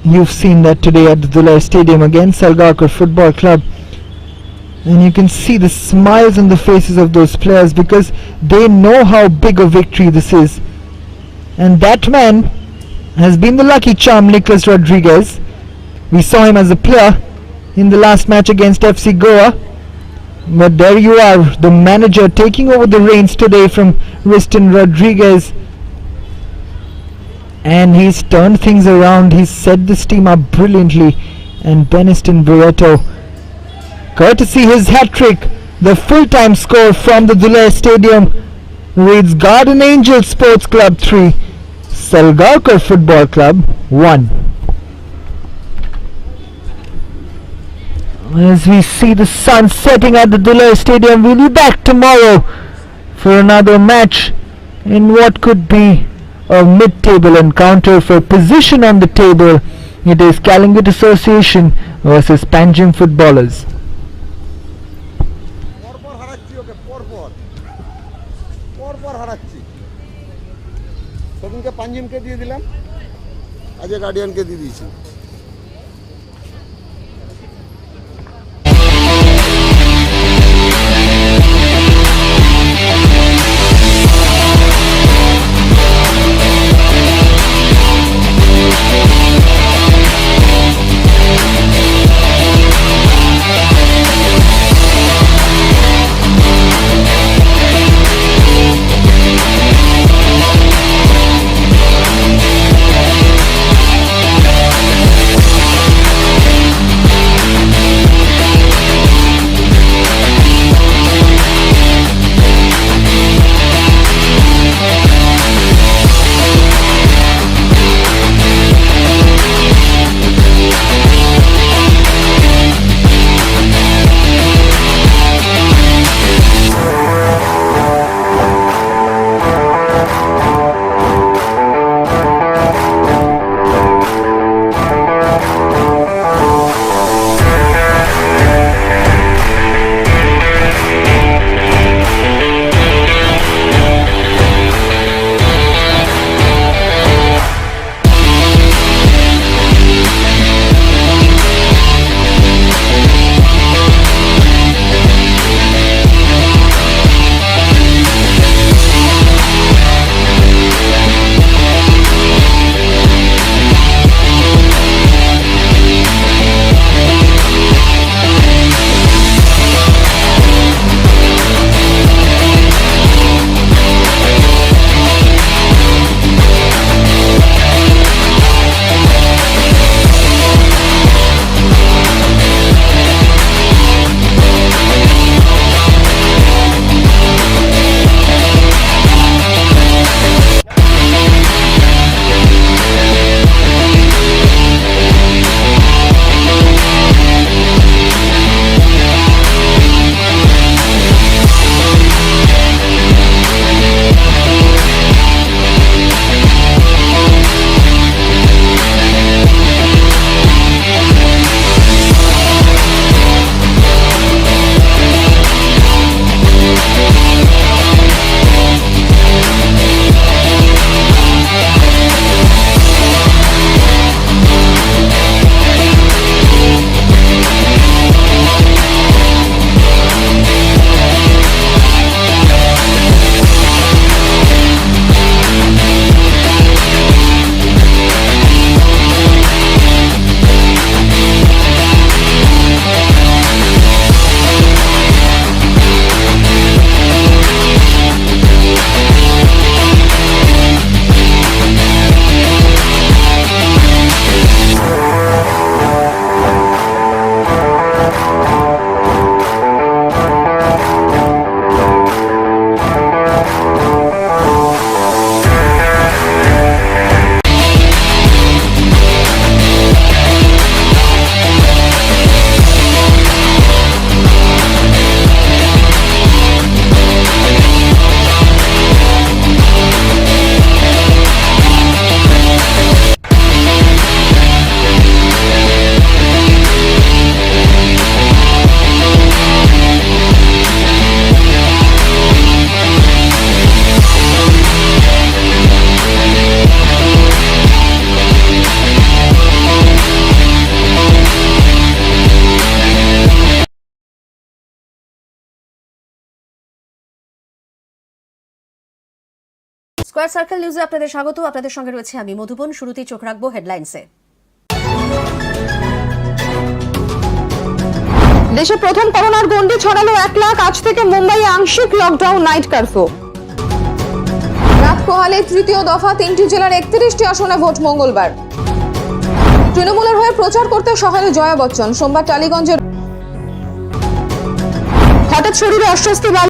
you've seen that today at the Dhule Stadium against SALGAOCAR Football Club. And you can see the smiles on the faces of those players, because they know how big a victory this is. And that man has been the lucky charm, Nicholas Rodriguez. We saw him as a player in the last match against FC Goa, but there you are, the manager taking over the reins today from Riston Rodriguez, and he's turned things around. He's set this team up brilliantly, and Beniston Barreto, courtesy his hat-trick, the full-time score from the Dhule Stadium, reads Garden Angel Sports Club 3, SALGAOCAR Football Club 1. As we see the sun setting at the Dhule Stadium, we'll be back tomorrow for another match in what could be a mid-table encounter for position on the table. It is Kalingut Association versus Panjim Footballers. পাঞ্জিমকে দিয়ে দিলাম, আজকে গার্ডিয়ানকে দিয়ে দিয়েছি। Square circle নিউজে আপনাদের স্বাগত। আপনাদের সঙ্গে রয়েছে আমি মধুবন। শুরুতেই চোখ রাখবো হেডলাইন্সে। দেশে প্রথম করোনার গন্ডি ছড়ালো 1 লাখ। আজ থেকে মুম্বাইয়ে আংশিক লকডাউন, নাইট কারফিউ। রাত পোহালে তৃতীয় দফা 3টি জেলার 31টি আসনে ভোট মঙ্গলবার। তৃণমূলের হয়ে প্রচার করতে শহরে জয়া বচ্চন। সোমবার টালিগঞ্জের হঠাৎ শরীরে অস্বস্তি